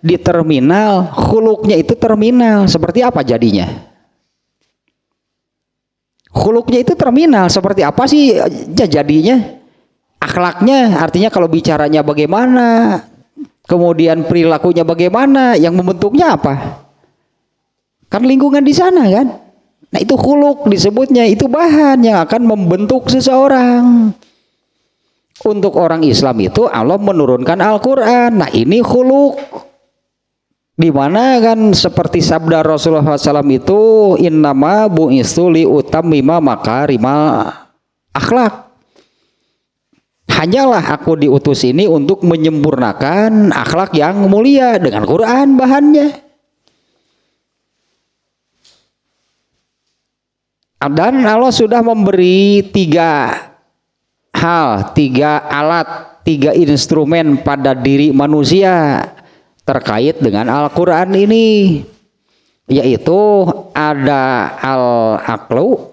di terminal, khuluknya itu terminal, seperti apa jadinya? Khuluknya itu terminal, seperti apa sih jadinya? Akhlaknya, artinya kalau bicaranya bagaimana, kemudian perilakunya bagaimana, yang membentuknya apa? Kan lingkungan di sana kan? Nah itu khuluk disebutnya, itu bahan yang akan membentuk seseorang. Untuk orang Islam itu Allah menurunkan Al-Quran. Nah ini khuluk. Dimana kan seperti sabda Rasulullah SAW itu, innama bu'istu li utammima makarimal akhlak. Hanyalah aku diutus ini untuk menyempurnakan akhlak yang mulia, dengan Quran bahannya. Dan Allah sudah memberi 3 hal, 3 alat, 3 instrumen pada diri manusia terkait dengan Al-Quran ini, yaitu ada al-aqlu,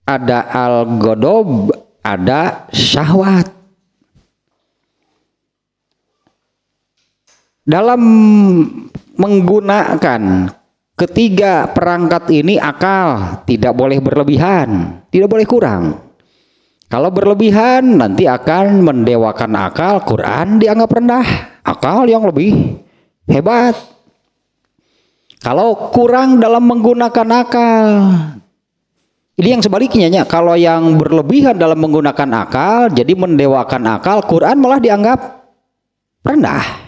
ada al-godob, ada syahwat. Dalam menggunakan ketiga perangkat ini, akal tidak boleh berlebihan, tidak boleh kurang. Kalau berlebihan nanti akan mendewakan akal, Quran dianggap rendah, akal yang lebih hebat. Kalau kurang dalam menggunakan akal, ini yang sebaliknya ya. Kalau yang berlebihan dalam menggunakan akal, jadi mendewakan akal, Quran malah dianggap rendah.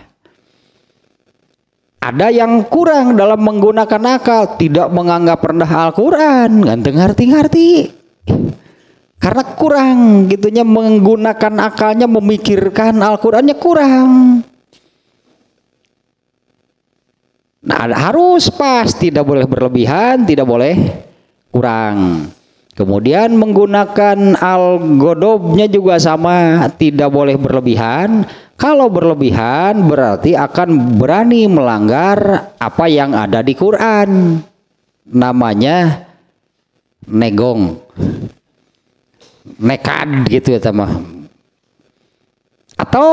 Ada yang kurang dalam menggunakan akal, tidak menganggap rendah Al-Quran, ganteng ngerti-ngerti. Karena kurang gitunya menggunakan akalnya, memikirkan Al-Qurannya kurang. Nah harus pas, tidak boleh berlebihan, tidak boleh kurang. Kemudian menggunakan al-godobnya juga sama, tidak boleh berlebihan. Kalau berlebihan berarti akan berani melanggar apa yang ada di Quran. Namanya negong, nekad gitu ya teman. Atau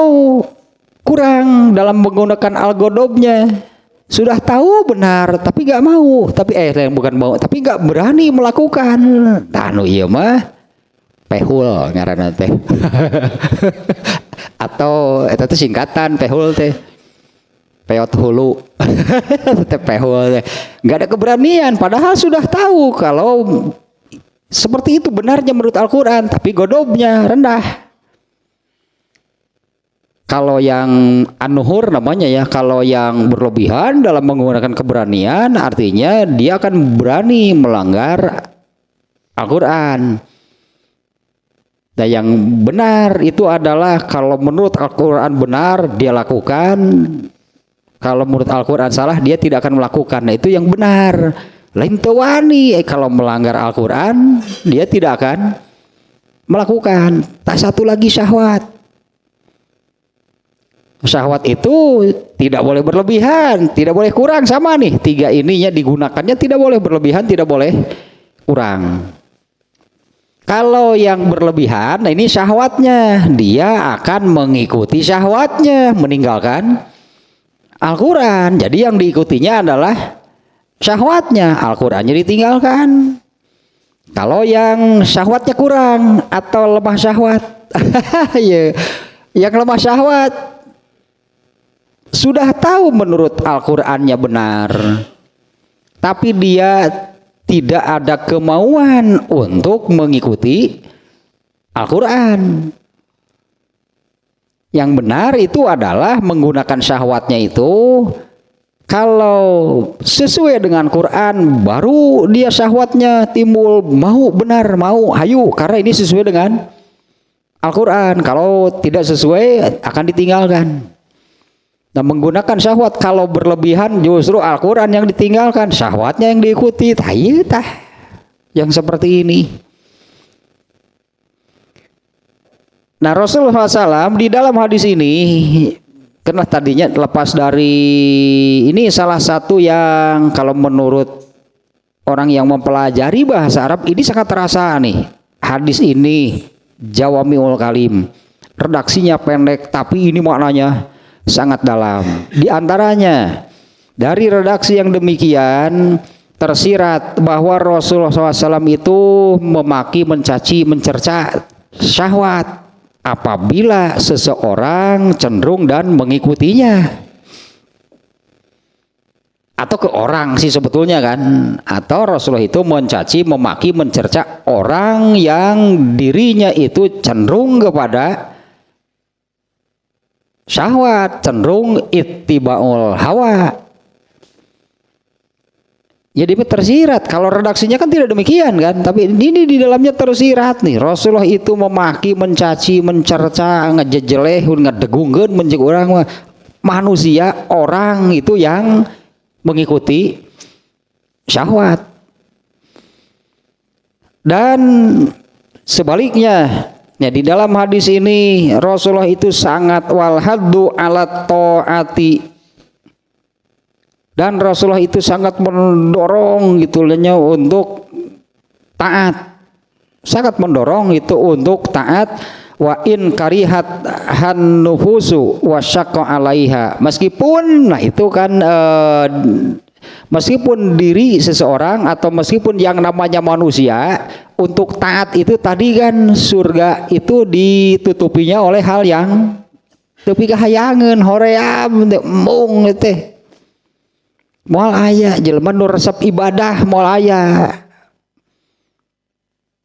kurang dalam menggunakan al-godobnya, sudah tahu benar tapi nggak mau, bukan mau, tapi nggak berani melakukan. Anu iya mah pehul ngaranna teh. Atau itu singkatan pehul teh, peot hulu. Teh pehul teh nggak ada keberanian, padahal sudah tahu kalau seperti itu benarnya menurut Al-Quran, tapi godobnya rendah. Kalau yang anuhur namanya ya, kalau yang berlebihan dalam menggunakan keberanian, artinya dia akan berani melanggar Al-Quran. Dan yang benar itu adalah kalau menurut Al-Quran benar dia lakukan, kalau menurut Al-Quran salah dia tidak akan melakukan. Nah itu yang benar. Lain tewani kalau melanggar Al-Quran dia tidak akan melakukan. Tak satu lagi syahwat. Syahwat itu tidak boleh berlebihan, tidak boleh kurang, sama nih. 3 ininya digunakannya tidak boleh berlebihan, tidak boleh kurang. Kalau yang berlebihan, nah ini syahwatnya, dia akan mengikuti syahwatnya, meninggalkan Al-Quran. Jadi yang diikutinya adalah syahwatnya, Al-Qurannya ditinggalkan. Kalau yang syahwatnya kurang atau lemah syahwat, ya, yang lemah syahwat sudah tahu menurut Al-Qurannya benar, tapi dia tidak ada kemauan untuk mengikuti Al-Quran. Yang benar itu adalah menggunakan syahwatnya itu, kalau sesuai dengan Quran baru dia syahwatnya timbul, mau benar, mau hayu, karena ini sesuai dengan Al-Quran. Kalau tidak sesuai akan ditinggalkan. Nah menggunakan syahwat, kalau berlebihan justru Al-Quran yang ditinggalkan, syahwatnya yang diikuti. yang seperti ini. Nah, Rasulullah SAW di dalam hadis ini, karena tadinya lepas dari ini salah satu yang kalau menurut orang yang mempelajari bahasa Arab ini sangat terasa nih. Hadis ini Jawamiul Kalim, redaksinya pendek tapi ini maknanya sangat dalam. Di antaranya dari redaksi yang demikian tersirat bahwa Rasulullah SAW itu memaki, mencaci, mencerca syahwat apabila seseorang cenderung dan mengikutinya, atau ke orang sih sebetulnya kan, atau Rasulullah itu mencaci, memaki, mencerca orang yang dirinya itu cenderung kepada syahwat, cenderung ittibaul hawa. Jadi tersirat, kalau redaksinya kan tidak demikian kan, tapi ini di dalamnya tersirat nih, Rasulullah itu memaki, mencaci, mencerca, ngejejeleh, ngedegungkeun mencek orang manusia, orang itu yang mengikuti syahwat. Dan sebaliknya, ya di dalam hadis ini Rasulullah itu sangat wal haddu ala taati, dan Rasulullah itu sangat mendorong gitunya untuk taat, sangat mendorong itu untuk taat. Wa in karihat han nufusu wa syaqqa alaiha, meskipun nah itu kan meskipun diri seseorang atau meskipun yang namanya manusia untuk taat itu tadi kan surga itu ditutupinya oleh hal yang teu kahayangeun hoream mung teh. Moal aya jelema nu resep ibadah moal aya.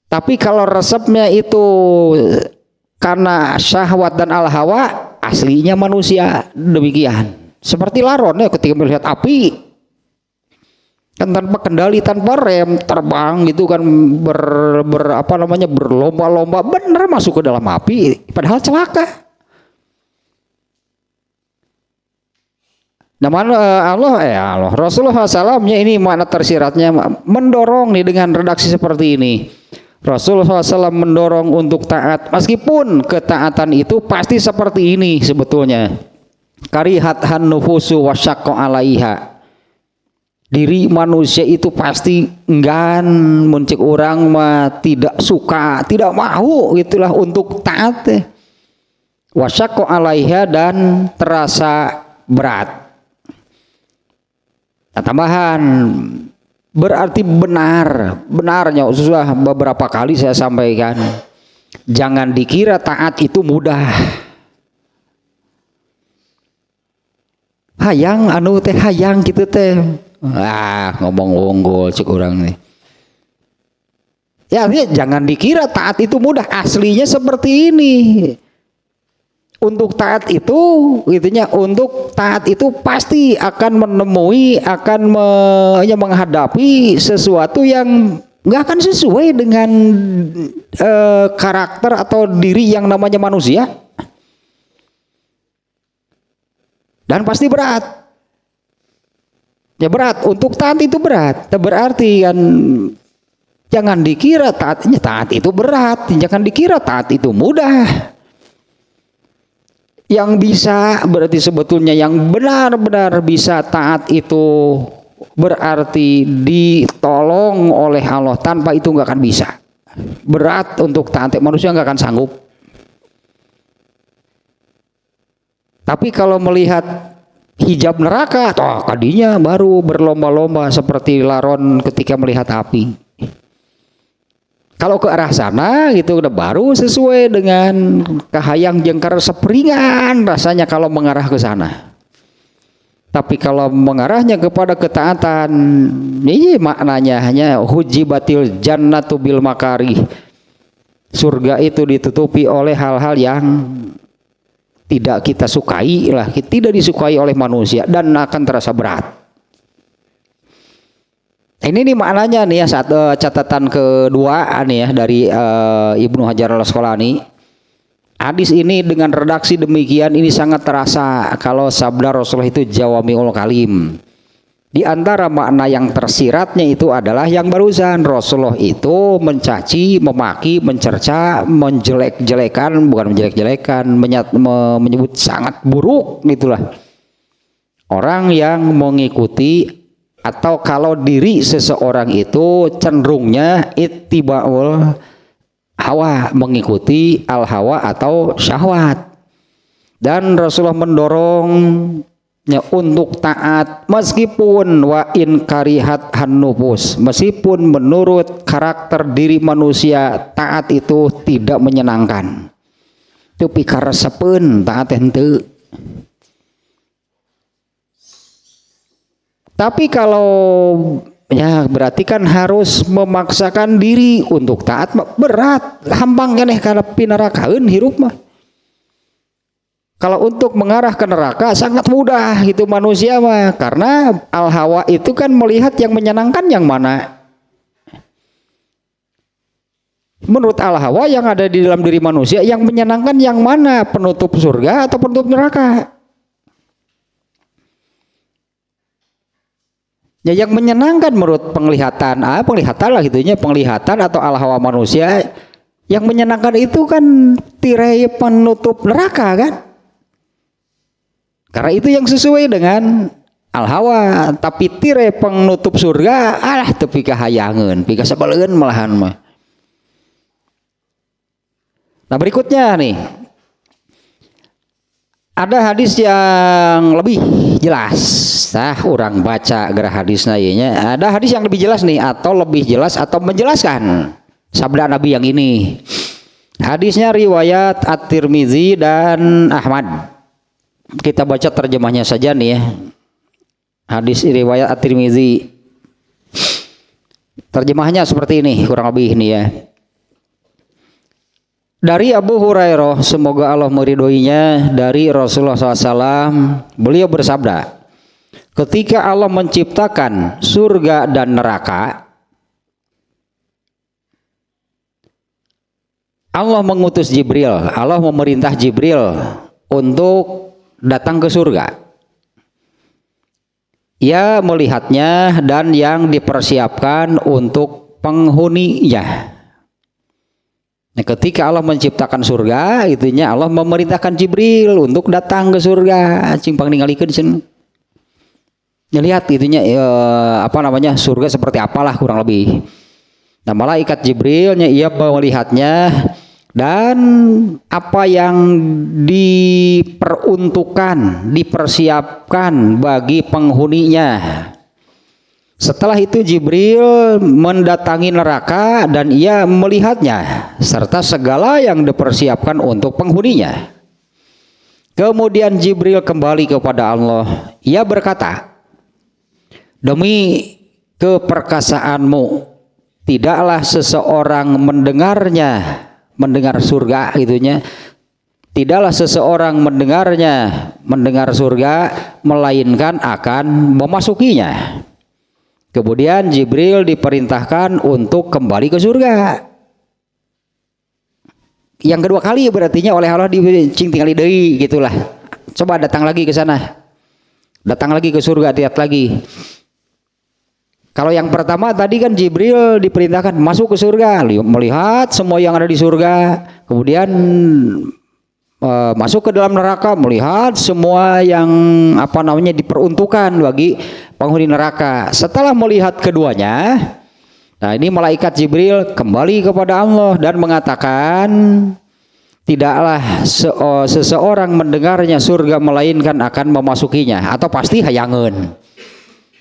Tapi kalau resepnya itu karena syahwat dan al-hawa, aslinya manusia demikian. Seperti laron ya, ketika melihat api kan tanpa kendali, tanpa rem, terbang gitu kan berlomba-lomba bener masuk ke dalam api padahal celaka. Namun Allah Rasulullah SAW-nya ini makna tersiratnya mendorong nih dengan redaksi seperti ini. Rasulullah SAW mendorong untuk taat, meskipun ketaatan itu pasti seperti ini sebetulnya. Karihat han nufusu wasyaqqa alaiha, diri manusia itu pasti enggan, muncik orang mah tidak suka, tidak mau gitulah untuk taat. Wasyaqqa alaiha, dan terasa berat. Nah, tambahan berarti benarnya sudah beberapa kali saya sampaikan, jangan dikira taat itu mudah. Hayang anu teh hayang gitu teh, ngomong unggul cek orang nih. Ya jangan dikira taat itu mudah, aslinya seperti ini. Untuk taat itu, gitunya, untuk taat itu pasti akan menemui, akan menghadapi sesuatu yang nggak akan sesuai dengan karakter atau diri yang namanya manusia, dan pasti berat. Ya berat, untuk taat itu berat. Berarti kan jangan dikira taat itu berat, jangan dikira taat itu mudah. Yang bisa berarti sebetulnya yang benar-benar bisa taat itu berarti ditolong oleh Allah, tanpa itu nggak akan bisa. Berat untuk taat, manusia nggak akan sanggup. Tapi kalau melihat hijab neraka, toh kadinya baru berlomba-lomba seperti laron ketika melihat api. Kalau ke arah sana gitu udah baru sesuai dengan kahayang jengkar seperingan rasanya kalau mengarah ke sana. Tapi kalau mengarahnya kepada ketaatan, ini maknanya hanya hujibatil jannatu bil makari. Surga itu ditutupi oleh hal-hal yang tidak kita sukai lah, tidak disukai oleh manusia dan akan terasa berat. Ini nih maknanya nih ya, catatan kedua nih ya dari Ibnu Hajar al-Asqalani. Hadis ini dengan redaksi demikian ini sangat terasa kalau sabda Rasulullah itu Jawamiul Kalim. Di antara makna yang tersiratnya itu adalah yang barusan, Rasulullah itu mencaci, memaki, mencerca, menjelek-jelekan, bukan menjelek-jelekan, menyebut sangat buruk gitulah orang yang mengikuti atau kalau diri seseorang itu cenderungnya ittiba'ul hawa, mengikuti al hawa atau syahwat. Dan Rasulullah mendorongnya untuk taat meskipun wa in karihat hannufus, meskipun menurut karakter diri manusia taat itu tidak menyenangkan. Itu pikaresepeun taat henteu. Tapi kalau ya berarti kan harus memaksakan diri untuk taat, berat, hampang keneh kana pinarakaeun hirup mah. Kalau untuk mengarah ke neraka sangat mudah gitu manusia mah, karena al hawa itu kan melihat yang menyenangkan yang mana. Menurut al hawa yang ada di dalam diri manusia yang menyenangkan yang mana, penutup surga atau penutup neraka? Ya yang menyenangkan menurut penglihatan, penglihatan lah gitunya, penglihatan atau al hawa manusia yang menyenangkan itu kan tirai penutup neraka kan? Karena itu yang sesuai dengan al hawa, tapi tirai penutup surga alah teu pika hayangeun, pika sabaleun malahan mah. Nah berikutnya nih, ada hadis yang lebih jelas. Orang baca gerah hadisna ieu nya. Ada hadis yang lebih jelas nih, atau lebih jelas atau menjelaskan sabda Nabi yang ini. Hadisnya riwayat At-Tirmizi dan Ahmad. Kita baca terjemahnya saja nih ya. Hadis riwayat At-Tirmizi. Terjemahnya seperti ini kurang lebih nih ya. Dari Abu Hurairah, semoga Allah meridhoinya, dari Rasulullah SAW, beliau bersabda, ketika Allah menciptakan surga dan neraka, Allah mengutus Jibril, Allah memerintah Jibril untuk datang ke surga. Ia melihatnya dan yang dipersiapkan untuk penghuninya. Nah, ketika Allah menciptakan surga, itunya Allah memerintahkan Jibril untuk datang ke surga. Cimpang ningalikeun cenah. Lihat itunya surga seperti apalah kurang lebih. Nah, malaikat Jibrilnya ia melihatnya dan apa yang diperuntukkan, dipersiapkan bagi penghuninya. Setelah itu Jibril mendatangi neraka dan ia melihatnya serta segala yang dipersiapkan untuk penghuninya. Kemudian Jibril kembali kepada Allah. Ia berkata, demi keperkasaanmu tidaklah seseorang mendengar surga itunya. Tidaklah seseorang mendengar surga melainkan akan memasukinya. Kemudian Jibril diperintahkan untuk kembali ke surga. Yang kedua kali berartinya oleh Allah dicing tingali deui gitulah. Coba datang lagi ke sana. Datang lagi ke surga, lihat lagi. Kalau yang pertama tadi kan Jibril diperintahkan masuk ke surga, melihat semua yang ada di surga. Kemudian masuk ke dalam neraka, melihat semua yang diperuntukkan bagi penghuni neraka. Setelah melihat keduanya, nah ini malaikat Jibril kembali kepada Allah dan mengatakan, tidaklah seseorang mendengarnya surga melainkan akan memasukinya, atau pasti hayangeun.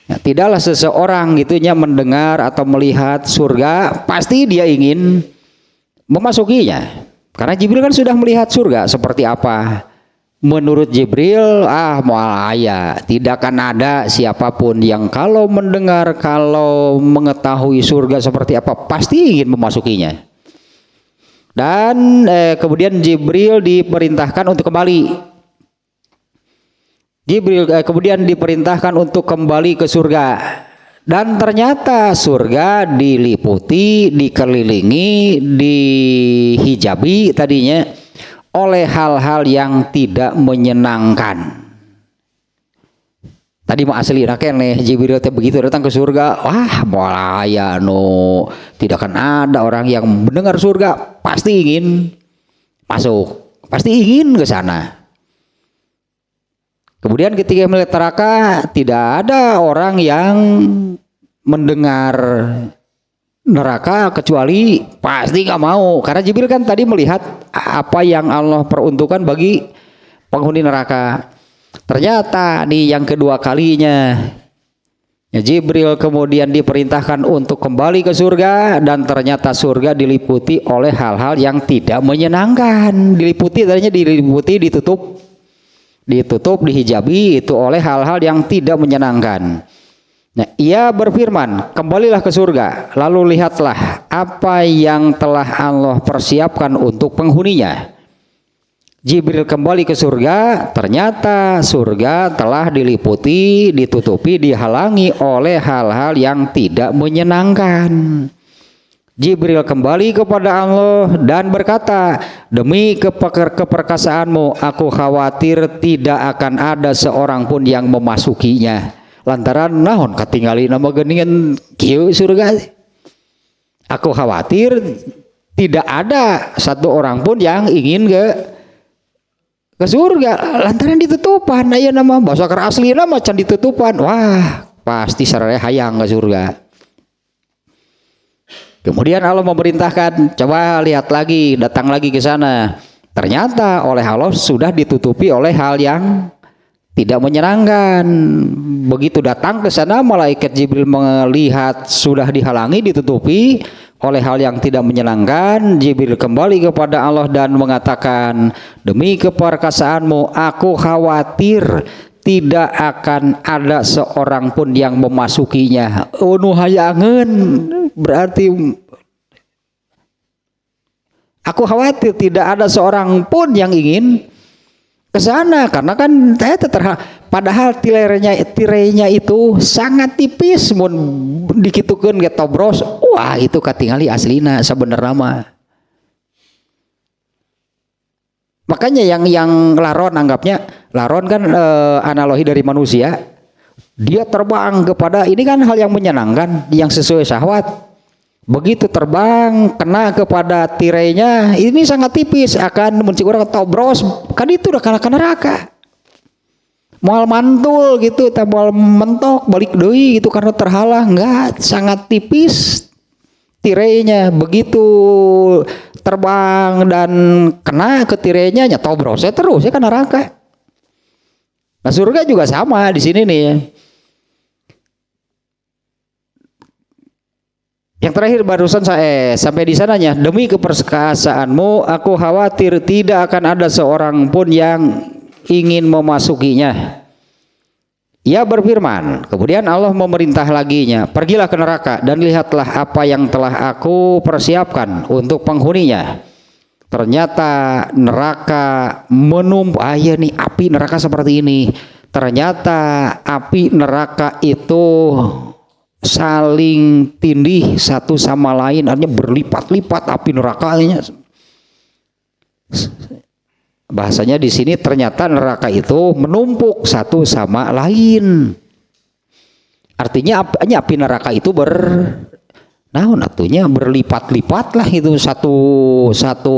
Nah, tidaklah seseorang gitunya mendengar atau melihat surga, pasti dia ingin memasukinya. Karena Jibril kan sudah melihat surga seperti apa. Menurut Jibril, moal aya, tidak akan ada siapapun yang kalau mendengar, kalau mengetahui surga seperti apa, pasti ingin memasukinya. Dan kemudian Jibril diperintahkan untuk kembali. Jibril kemudian diperintahkan untuk kembali ke surga. Dan ternyata surga diliputi, dikelilingi, dihijabi tadinya oleh hal-hal yang tidak menyenangkan. Tadi mah asli keneh Jibril teh begitu datang ke surga, wah bolaya no, tidak akan ada orang yang mendengar surga pasti ingin masuk, pasti ingin ke sana. Kemudian ketika melihat neraka, tidak ada orang yang mendengar neraka kecuali pasti nggak mau, karena Jibril kan tadi melihat apa yang Allah peruntukkan bagi penghuni neraka. Ternyata nih yang kedua kalinya Jibril kemudian diperintahkan untuk kembali ke surga, dan ternyata surga diliputi oleh hal-hal yang tidak menyenangkan. Diliputi ditutup, dihijabi itu oleh hal-hal yang tidak menyenangkan. Nah, ia berfirman, kembalilah ke surga, lalu lihatlah apa yang telah Allah persiapkan untuk penghuninya. Jibril kembali ke surga, ternyata surga telah diliputi, ditutupi, dihalangi oleh hal-hal yang tidak menyenangkan. Jibril kembali kepada Allah dan berkata, demi keperkasaanmu, aku khawatir tidak akan ada seorang pun yang memasukinya. Lantaran naon katinggali nama geningan kieu surga. Aku khawatir tidak ada satu orang pun yang ingin ke surga lantaran ditutupan. Aya nama bahasa asli nama can ditutupan. Wah, pasti sararea hayang ke surga. Kemudian Allah memerintahkan, coba lihat lagi, datang lagi ke sana. Ternyata oleh Allah sudah ditutupi oleh hal yang tidak menyenangkan. Begitu datang ke sana, malaikat Jibril melihat sudah dihalangi, ditutupi oleh hal yang tidak menyenangkan. Jibril kembali kepada Allah dan mengatakan, demi keperkasaanmu, aku khawatir tidak akan ada seorang pun yang memasukinya. Nu hayangeun berarti aku khawatir tidak ada seorang pun yang ingin ke sana, karena kan padahal tirainya itu sangat tipis, mun dikitukeun ge tobros, wah itu katingali aslina sabenerna mah. Makanya yang laron, anggapnya laron kan analogi dari manusia, dia terbang kepada ini kan hal yang menyenangkan, yang sesuai syahwat. Begitu terbang kena kepada tirainya, ini sangat tipis, akan mencik orang tobros, kan itu udah kalah ke neraka. Moal mantul gitu, moal mentok balik deui gitu karena terhalang, enggak, sangat tipis tirainya. Begitu terbang dan kena ke tirainya, nya tobrosnya terus ya kan neraka. Nah surga juga sama di sini nih. Yang terakhir barusan saya sampai di sananya, demi keperkasaanmu aku khawatir tidak akan ada seorang pun yang ingin memasukinya. Ia berfirman, kemudian Allah memerintah laginya, pergilah ke neraka dan lihatlah apa yang telah aku persiapkan untuk penghuninya. Ternyata neraka menumpuk, nih api neraka seperti ini. Ternyata api neraka itu saling tindih satu sama lain, artinya berlipat-lipat api nerakanya. Bahasanya di sini ternyata neraka itu menumpuk satu sama lain. Artinya api neraka itu berlipat-lipat lah itu satu satu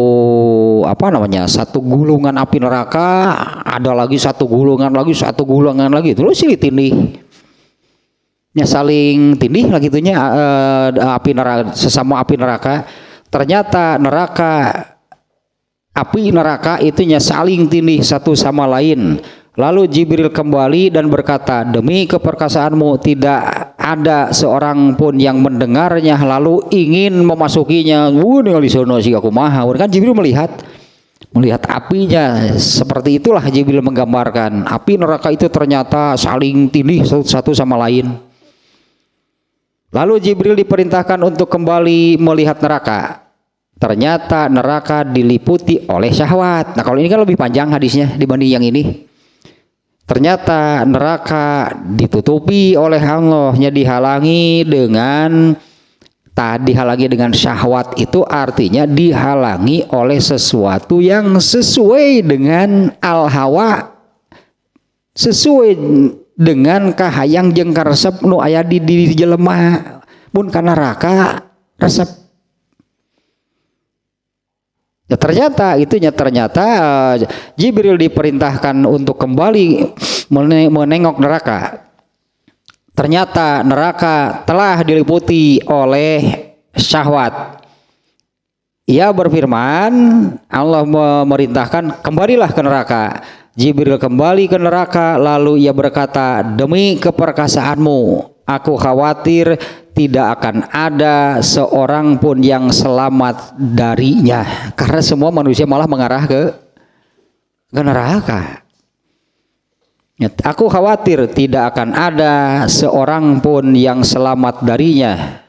gulungan api neraka, ada lagi satu gulungan lagi terus silih tindih. Saling tindih lah gitunya api neraka, sesama api neraka. Ternyata api neraka itunya saling tindih satu sama lain. Lalu Jibril kembali dan berkata, demi keperkasaanmu tidak ada seorang pun yang mendengarnya lalu ingin memasukinya. Kan Jibril melihat apinya, seperti itulah Jibril menggambarkan api neraka itu ternyata saling tindih satu sama lain. Lalu Jibril diperintahkan untuk kembali melihat neraka. Ternyata neraka diliputi oleh syahwat. Nah kalau ini kan lebih panjang hadisnya dibanding yang ini. Ternyata neraka ditutupi oleh Allah, dihalangi dengan syahwat, itu artinya dihalangi oleh sesuatu yang sesuai dengan al-hawa, sesuai dengan kahayang jeung karesep nu aya di jelema. Mun ka neraka resep. Ya ternyata Jibril diperintahkan untuk kembali menengok neraka. Ternyata neraka telah diliputi oleh syahwat. Ia berfirman, Allah memerintahkan kembalilah ke neraka. Jibril kembali ke neraka, lalu ia berkata, demi keperkasaanmu, aku khawatir tidak akan ada seorang pun yang selamat darinya. Karena semua manusia malah mengarah ke neraka. Aku khawatir tidak akan ada seorang pun yang selamat darinya,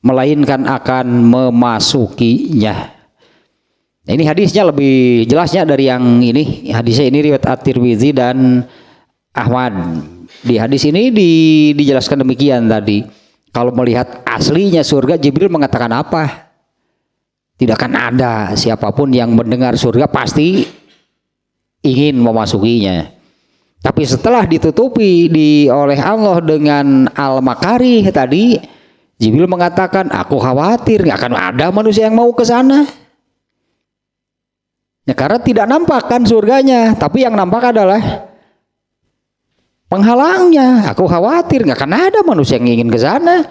melainkan akan memasukinya. Ini hadisnya lebih jelasnya dari yang ini. Hadisnya ini riwayat At-Tirmidzi dan Ahmad. Di hadis ini dijelaskan demikian tadi. Kalau melihat aslinya surga, Jibril mengatakan apa? Tidak akan ada siapapun yang mendengar surga pasti ingin memasukinya. Tapi setelah ditutupi oleh Allah dengan al-makarih tadi, Jibril mengatakan, aku khawatir nggak akan ada manusia yang mau ke sana. Ya, karena tidak nampak kan surganya, tapi yang nampak adalah penghalangnya. Aku khawatir nggak akan ada manusia yang ingin ke sana.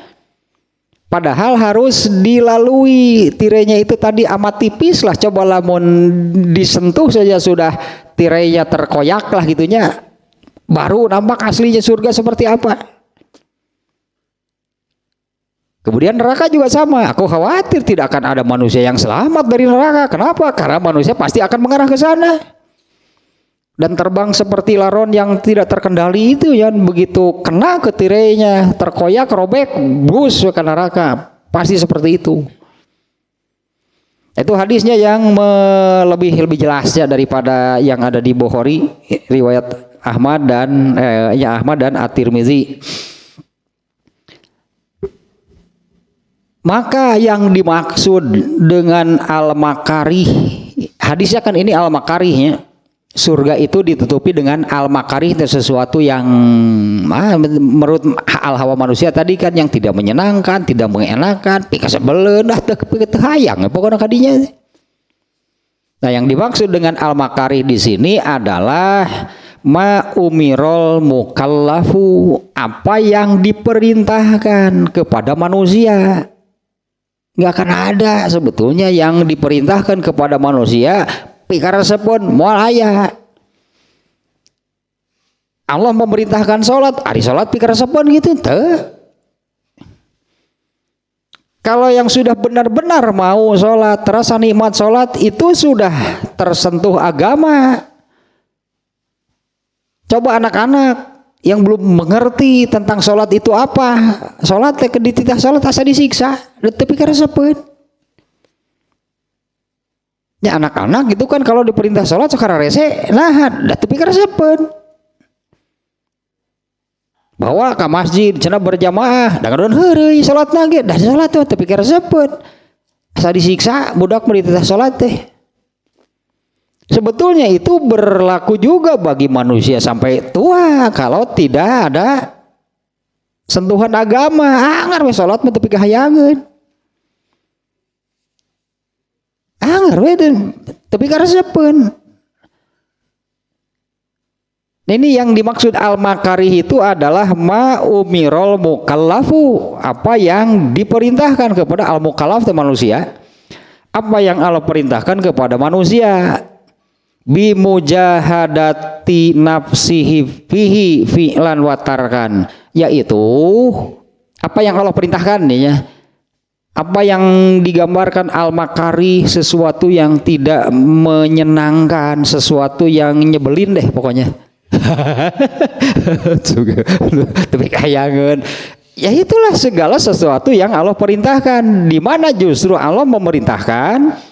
Padahal harus dilalui tirainya itu tadi amat tipis lah. Coba lamun disentuh saja sudah tirainya terkoyak lah gitunya. Baru nampak aslinya surga seperti apa. Kemudian neraka juga sama. Aku khawatir tidak akan ada manusia yang selamat dari neraka. Kenapa? Karena manusia pasti akan mengarah ke sana. Dan terbang seperti laron yang tidak terkendali itu ya, begitu kena ke tirainya, terkoyak, robek, bus ke neraka. Pasti seperti itu. Itu hadisnya yang lebih jelasnya daripada yang ada di Bukhari, riwayat Ahmad dan At-Tirmidzi. Maka yang dimaksud dengan al-makarih, hadisnya kan ini al-makarihnya. Surga itu ditutupi dengan al-makarih, sesuatu yang menurut al-hawa manusia tadi kan yang tidak menyenangkan, tidak mengenakan, pika sebelen dah teu hayang pokoknya kadinya. Nah, yang dimaksud dengan al-makarih di sini adalah ma umirol mukallafu, apa yang diperintahkan kepada manusia. Nggak akan ada sebetulnya yang diperintahkan kepada manusia pikar sepun moal aya. Allah memerintahkan sholat, hari sholat pikar sepun gitu teh. Kalau yang sudah benar-benar mau sholat, terasa nikmat sholat, itu sudah tersentuh agama. Coba anak-anak yang belum mengerti tentang sholat itu apa, sholat teh kedititah sholat asa disiksa, tapi karena sepet. Ya anak-anak itu kan kalau diperintah sholat sekarang rese, nah, tapi karena sepet. Bawa ke masjid, cenah berjamaah, dangadon heureuy sholat lagi, dah sholat tuh tapi karena sepet. Asa disiksa budak medititah sholat teh. Sebetulnya itu berlaku juga bagi manusia sampai tua kalau tidak ada sentuhan agama. Anggar we salat mah teu kahayangeun. Anggar we teu karesepeun. Ini yang dimaksud al-makarih itu adalah ma umirol mukallafu, apa yang diperintahkan kepada al-mukallaf manusia. Apa yang Allah perintahkan kepada manusia. Bimujahadati nafsihi fihi fi'lan watarkan, yaitu apa yang Allah perintahkan nih ya, apa yang digambarkan al-makari, sesuatu yang tidak menyenangkan, sesuatu yang nyebelin deh pokoknya. Tapi kayangan ya itulah segala sesuatu yang Allah perintahkan, di mana justru Allah memerintahkan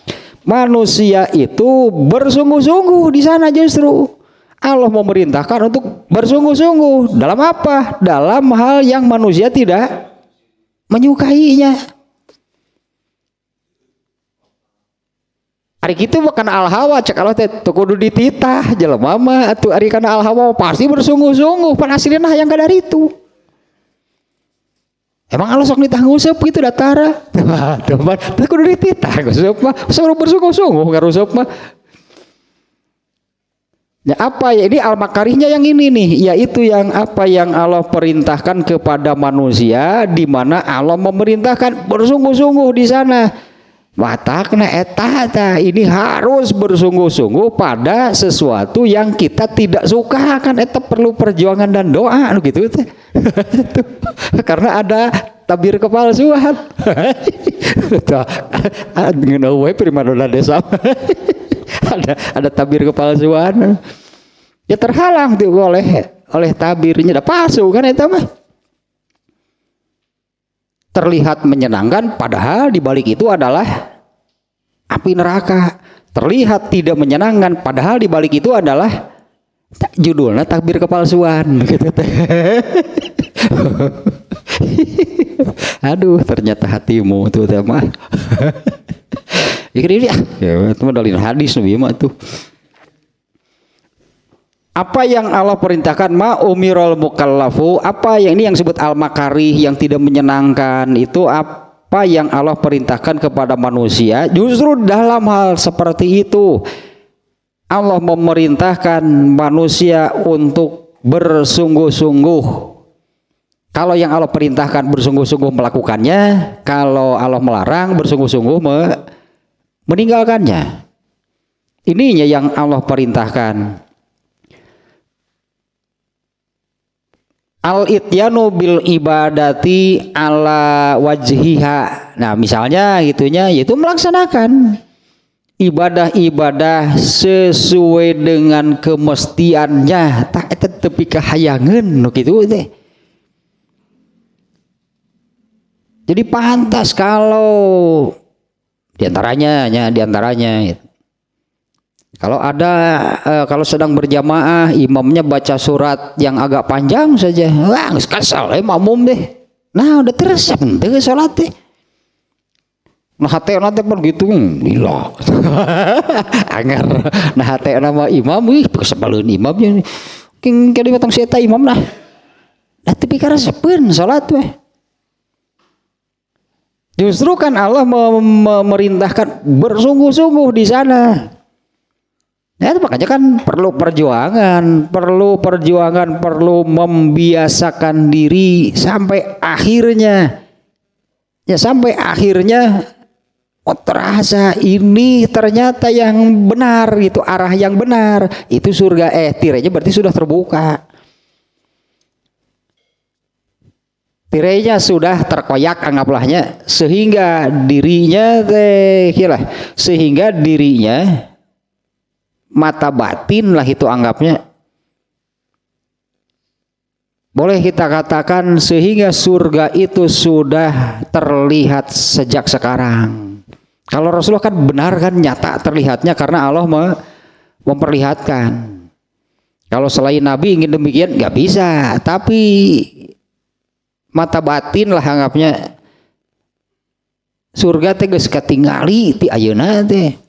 manusia itu bersungguh-sungguh di sana. Justru Allah memerintahkan untuk bersungguh-sungguh dalam apa? Dalam hal yang manusia tidak menyukainya. Ari kitu bukan al hawa cek Allah teh teu kudu dititah jelema mah atuh ari kana al hawa pasti bersungguh-sungguh pan aslinya yang kadar itu. Emang Allah sok nitah nguseup gitu datara. Teu kudu dititah nguseup mah sok bersungguh-sungguh ngaruseup mah. Ya apa ya ini al-makarihnya yang ini nih, yaitu yang apa yang Allah perintahkan kepada manusia, di mana Allah memerintahkan bersungguh-sungguh di sana. Watakna eta ini harus bersungguh-sungguh pada sesuatu yang kita tidak suka, kan eta perlu perjuangan dan doa gitu teh. Karena ada tabir kepalsuan. Dengan we primadona desa. ada tabir kepalsuan. Ya terhalang tuh oleh tabirnya ada palsu kan eta mah. Terlihat menyenangkan padahal di balik itu adalah api neraka. Terlihat tidak menyenangkan padahal di balik itu adalah judulnya takbir kepalsuan gitu teh. Aduh, ternyata hatimu tuh teh mah. Ini ya, itu mah dalil hadis Nabi mah tuh. Apa yang Allah perintahkan ma umirul mukallafu, apa yang ini yang disebut al-makarih yang tidak menyenangkan itu apa yang Allah perintahkan kepada manusia, justru dalam hal seperti itu Allah memerintahkan manusia untuk bersungguh-sungguh. Kalau yang Allah perintahkan bersungguh-sungguh melakukannya, kalau Allah melarang bersungguh-sungguh meninggalkannya. Ininya yang Allah perintahkan. Al-ityanu bil ibadati ala wajhiha. Nah, misalnya gitunya yaitu melaksanakan ibadah-ibadah sesuai dengan kemestiannya, tak eta tepi kahayangeun nu kitu teh. Jadi pantas kalau diantaranya gitu. Kalau ada kalau sedang berjamaah imamnya baca surat yang agak panjang saja, wah geus kasal makmum deh. Nah, udah teresep teu salat teh. Nah hatena teh pun gitu, lila. Anger. Nah hatena mah imam wih kesebaleun imamnya. King kali batang si eta imam nah. Da teu pikaresepeun salat weh. Justru kan Allah memerintahkan bersungguh-sungguh di sana. Ya, makanya kan perlu perjuangan, perlu membiasakan diri sampai akhirnya. Ya sampai akhirnya terasa ini ternyata yang benar gitu, arah yang benar itu surga. Tirainya berarti sudah terbuka. Tirainya sudah terkoyak anggaplahnya sehingga dirinya mata batin lah itu anggapnya. Boleh kita katakan sehingga surga itu sudah terlihat sejak sekarang. Kalau Rasulullah kan benar kan nyata terlihatnya karena Allah memperlihatkan. Kalau selain Nabi ingin demikian nggak bisa. Tapi mata batin lah anggapnya surga teh geus katingali ti ayeuna teh.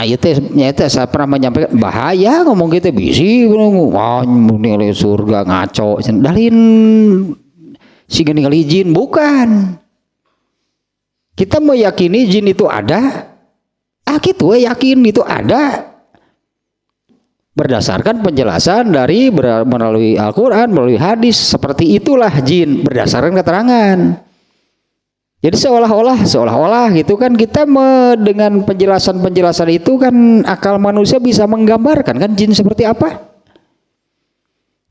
Itu saya pernah menyampaikan bahaya ngomong gitu bisi nilai surga ngaco dalin si ningali jin bukan. Kita meyakini jin itu ada, gitu yakin itu ada berdasarkan penjelasan dari melalui Al-Quran, melalui hadis. Seperti itulah jin berdasarkan keterangan. Jadi seolah-olah gitu kan kita dengan penjelasan itu kan akal manusia bisa menggambarkan kan jin seperti apa.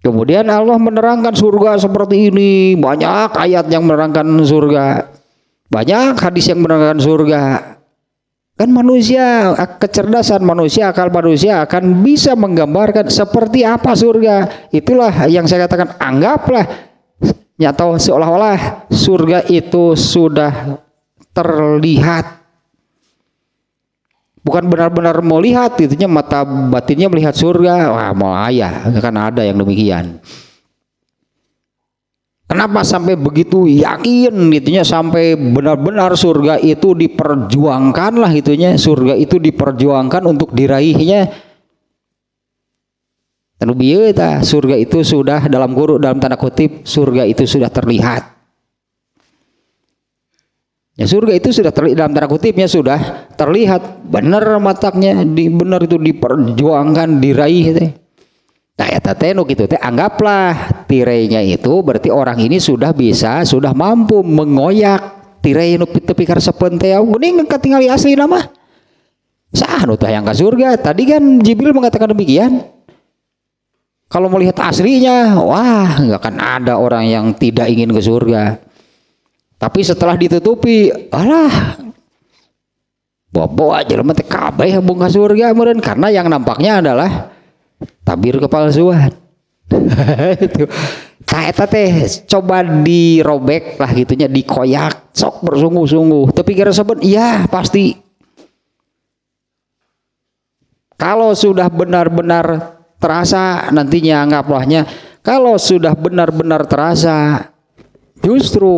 Kemudian Allah menerangkan surga seperti ini, banyak ayat yang menerangkan surga, banyak hadis yang menerangkan surga. Kan manusia, kecerdasan manusia, akal manusia akan bisa menggambarkan seperti apa surga. Itulah yang saya katakan, anggaplah atau seolah-olah surga itu sudah terlihat, bukan benar-benar mau lihat, itunya mata batinnya melihat surga. Wah, mau ayah kan ada yang demikian. Kenapa sampai begitu yakin gitunya, sampai benar-benar surga itu diperjuangkan lah gitunya, surga itu diperjuangkan untuk diraihnya. Lalu bieu surga itu sudah dalam tanda kutip surga itu sudah terlihat. Ya surga itu sudah terlihat dalam tanda kutipnya, sudah terlihat benar mataknya, benar itu diperjuangkan, diraih teh. Nah eta teh nu kitu teh anggaplah tirainya itu berarti orang ini sudah mampu mengoyak tirai nu tepi karsepeun teh geuning katingali asli mah. Saha nu teh yang ka surga? Tadi kan Jibril mengatakan demikian. Kalau melihat aslinya, wah nggak akan ada orang yang tidak ingin ke surga. Tapi setelah ditutupi, alah bobo aja jelema teh kabeh bung ka surga meureun, karena yang nampaknya adalah tabir kepalsuan. Itu eta teh coba dirobek lah gitunya, dikoyak sok bersungguh-sungguh tapi kira sebut iya pasti. Kalau sudah benar-benar terasa nantinya, anggaplahnya kalau sudah benar-benar terasa, justru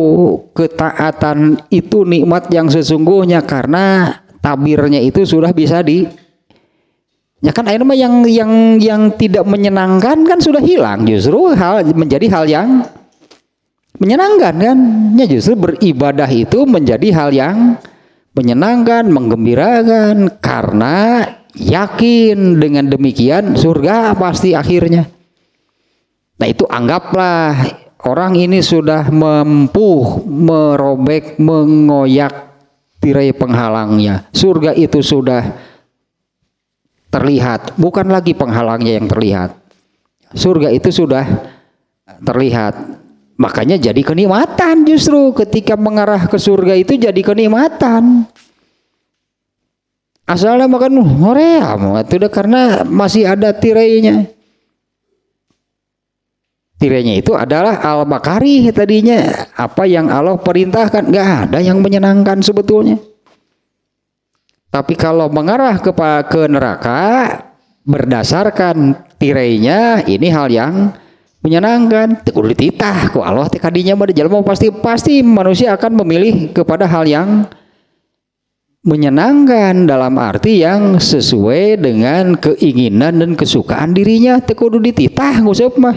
ketaatan itu nikmat yang sesungguhnya, karena tabirnya itu sudah bisa ya kan akhirnya mah yang tidak menyenangkan kan sudah hilang, justru menjadi hal yang menyenangkan kan. Ya justru beribadah itu menjadi hal yang menyenangkan, menggembirakan, karena yakin dengan demikian surga pasti akhirnya. Nah itu anggaplah orang ini sudah mampu merobek, mengoyak tirai penghalangnya. Surga itu sudah terlihat, bukan lagi penghalangnya yang terlihat. Surga itu sudah terlihat. Makanya jadi kenikmatan, justru ketika mengarah ke surga itu jadi kenikmatan. Asalnya makan hoream itu udah karena masih ada tirainya. Tirainya itu adalah al-makarih tadinya, apa yang Allah perintahkan, nggak ada yang menyenangkan sebetulnya. Tapi kalau mengarah ke neraka berdasarkan tirainya, ini hal yang menyenangkan. Kudu dititah ku Allah teh kadinya mah jalma pasti manusia akan memilih kepada hal yang menyenangkan, dalam arti yang sesuai dengan keinginan dan kesukaan dirinya. Teh kudu dititah nguseup mah.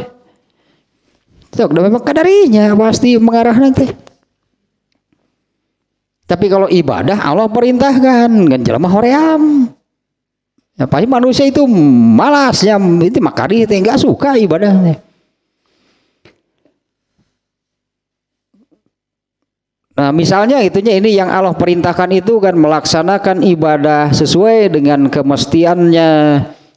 Sok da memang kadarinya pasti mengarah nanti. Tapi kalau ibadah Allah perintahkan kan jelema hoream. Ya pasti manusia itu malas ya, itu makari teh enggak suka ibadahnya. Nah, misalnya itunya ini yang Allah perintahkan itu kan melaksanakan ibadah sesuai dengan kemestiannya,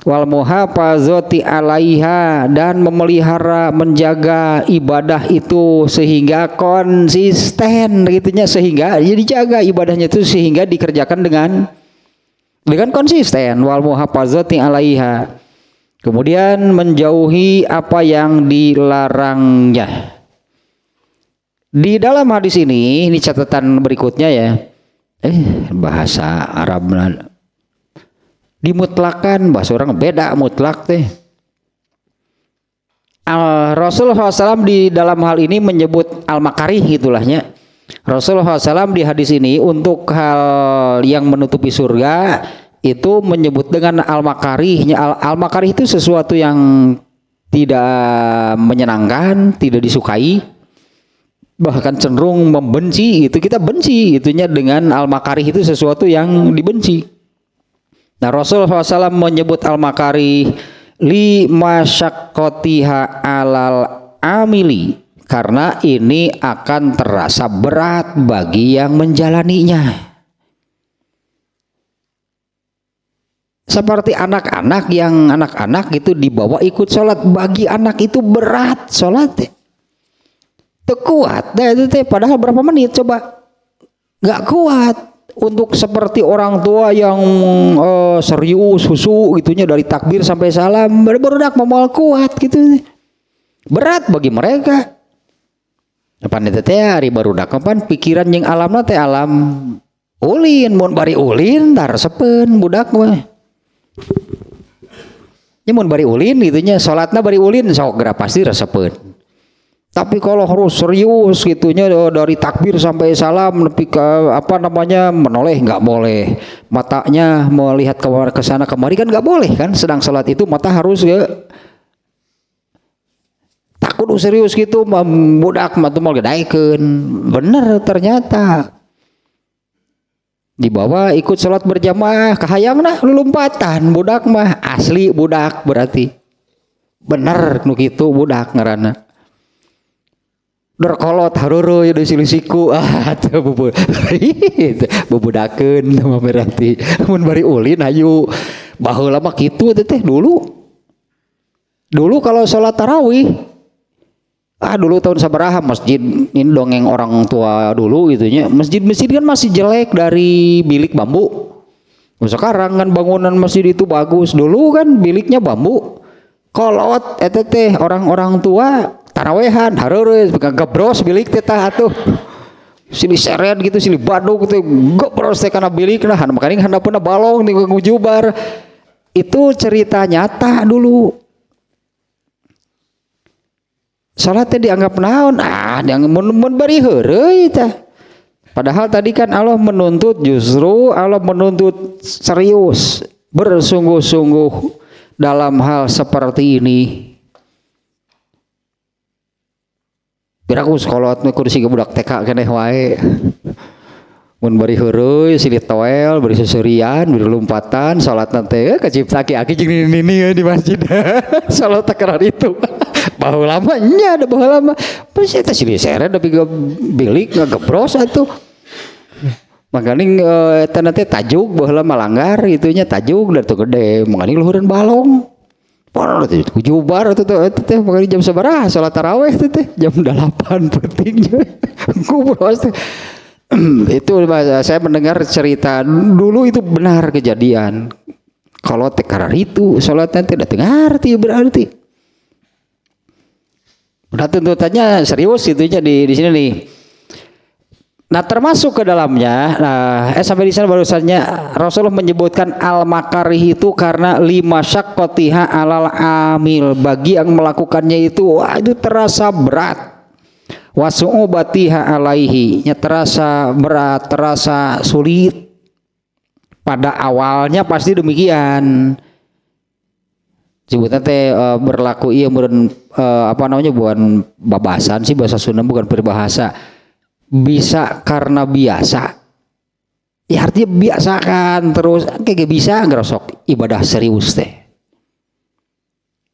wal muhafazati alaiha, dan memelihara menjaga ibadah itu sehingga konsisten gitunya, sehingga dijaga ibadahnya itu sehingga dikerjakan dengan konsisten, wal muhafazati alaiha, kemudian menjauhi apa yang dilarangnya. Di dalam hadis ini catatan berikutnya ya, bahasa Arab dimutlakan, bahasa orang beda mutlak teh. Rasulullah SAW di dalam hal ini menyebut al-makarih gitulahnya. Rasulullah SAW di hadis ini untuk hal yang menutupi surga itu menyebut dengan al-makarihnya. Al-makarih itu sesuatu yang tidak menyenangkan, tidak disukai, bahkan cenderung membenci. Itu kita benci itunya dengan al-makarih, itu sesuatu yang dibenci. Nah Rasulullah SAW menyebut al-makarih li masyaqqatiha alal amili, karena ini akan terasa berat bagi yang menjalaninya. Seperti anak-anak itu dibawa ikut sholat, bagi anak itu berat sholat. Kuat, nah itu teh padahal berapa menit coba, nggak kuat. Untuk seperti orang tua yang serius husu gitunya dari takbir sampai salam, barudak mau kuat gitu, berat bagi mereka. Pan eta teh ari barudak kapan pikiran jeung alamna teh alam ulin, mun bari ulin tar resepeun budak mah. Nya mun bari ulin gitunya, salatna bari ulin sok geura pasti resepeun. Tapi kalau harus serius gitunya dari takbir sampai salam nepi ke apa namanya menoleh nggak boleh. Matanya melihat ke sana kemari kan nggak boleh kan. Sedang salat itu mata harus ya takut serius gitu budak mah tuh mau gedaikeun. Bener ternyata. Dibawa ikut salat berjamaah kahayangna lompatan budak mah asli budak berarti. Bener nu kitu budak ngaranna. Derkolot hareureui deui silisiku teu bubudakeun mah berarti mun bari ulin hayu baheula mah kitu teh dulu kalau salat tarawih dulu tahun sabaraha masjid ini dongeng orang tua dulu gitunya masjid kan masih jelek dari bilik bambu. Sekarang kan bangunan masjid itu bagus. Dulu kan biliknya bambu. Kolot eta teh orang-orang tua tarawehan hareureus gebros bilik teh tah atuh. Silih seret gitu silih baduk teh gebros teh kana bilikna makanya handapeuna balong di ngujubar. Itu cerita nyata dulu. Salat teh dianggap naon? Dianggap mun bari heureuy tah. Padahal tadi kan Allah menuntut justru Allah menuntut serius, bersungguh-sungguh dalam hal seperti ini. Piraku sekolot kursi ke budak TK keneh wae. Mun bari heureuy silih toel, bari susurian, bari lompatan, salat teh kacipta aki jeung nini di masjid. Salat takarar itu. Baheula lama nya ada baheula lama. Pas eta silih seret tapi bilik ngagebros atuh. Mangkaning eta teh tajuk baheula malanggar itunya tajuk da teu gede, mangkaning luhureun balong. Pon teh kujubar atuh teh mangkaning jam sabaraha salat tarawih teh jam 8 pentingnya. Kubros teh. Itu saya mendengar cerita dulu itu benar kejadian. Kalau tekarar itu salatnya tidak ngerti berarti. Udah tuntutannya serius itunya di sini nih. Nah termasuk ke dalamnya, sampai di sana barusannya Rasulullah menyebutkan al-makarih itu karena lima syaqqatiha alal amil, bagi yang melakukannya itu itu terasa berat. Wasu'ubatiha alaihi, terasa berat, terasa sulit. Pada awalnya pasti demikian. Sebutnya teh berlaku iya bukan babasan sih bahasa Sunda bukan peribahasa. Bisa karena biasa. Ya artinya biasakan terus kayak bisa ngerosok ibadah serius teh.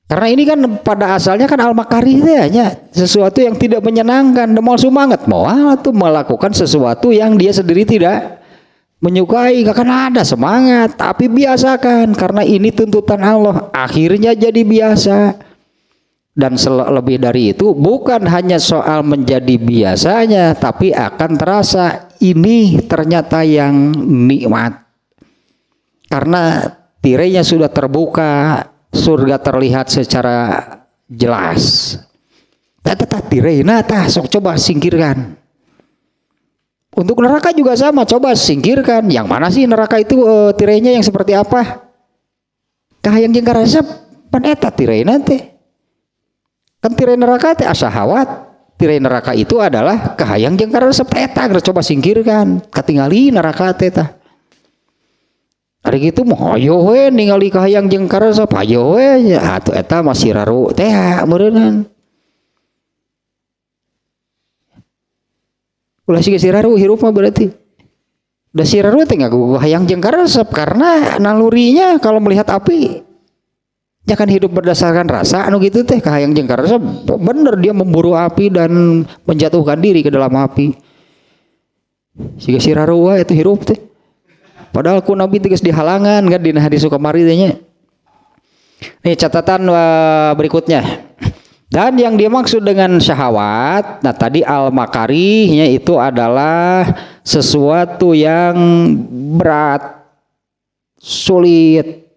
Karena ini kan pada asalnya kan al-makarih teh hanya sesuatu yang tidak menyenangkan, demal semangat mau tuh melakukan sesuatu yang dia sendiri tidak menyukai, gak akan ada semangat, tapi biasakan karena ini tuntutan Allah, akhirnya jadi biasa. Dan lebih dari itu bukan hanya soal menjadi biasanya, tapi akan terasa ini ternyata yang nikmat. Karena tirainya sudah terbuka, surga terlihat secara jelas. Tata tiraina tah sok coba singkirkan. Untuk neraka juga sama, coba singkirkan. Yang mana sih neraka itu tirainya yang seperti apa? Kahayang jeung karasep pan eta tiraina teh. Kan tirai neraka teh asahawat. Tirai neraka itu adalah kahayang jeung karasep eta, coba singkirkan. Katingali neraka teh tah. Hari gitu mah ayo we ningali kahayang jeung karasep ayo we atuh eta masih raru teh meureunnan. Ulah siga siraru hirup mah berarti. Da siraru teh ngagugu hayang jeung karasep karena nalurinya kalau melihat api jangan hidup berdasarkan rasa anu gitu teh kahayang jeung karasep bener dia memburu api dan menjatuhkan diri ke dalam api. Siga siraru wae itu hirup teh. Padahal ku Nabi tegas dihalangan kan dina hadis kamari teh nya. Nih catatan berikutnya. Dan yang dimaksud dengan syahwat, nah tadi al-makarihnya itu adalah sesuatu yang berat, sulit,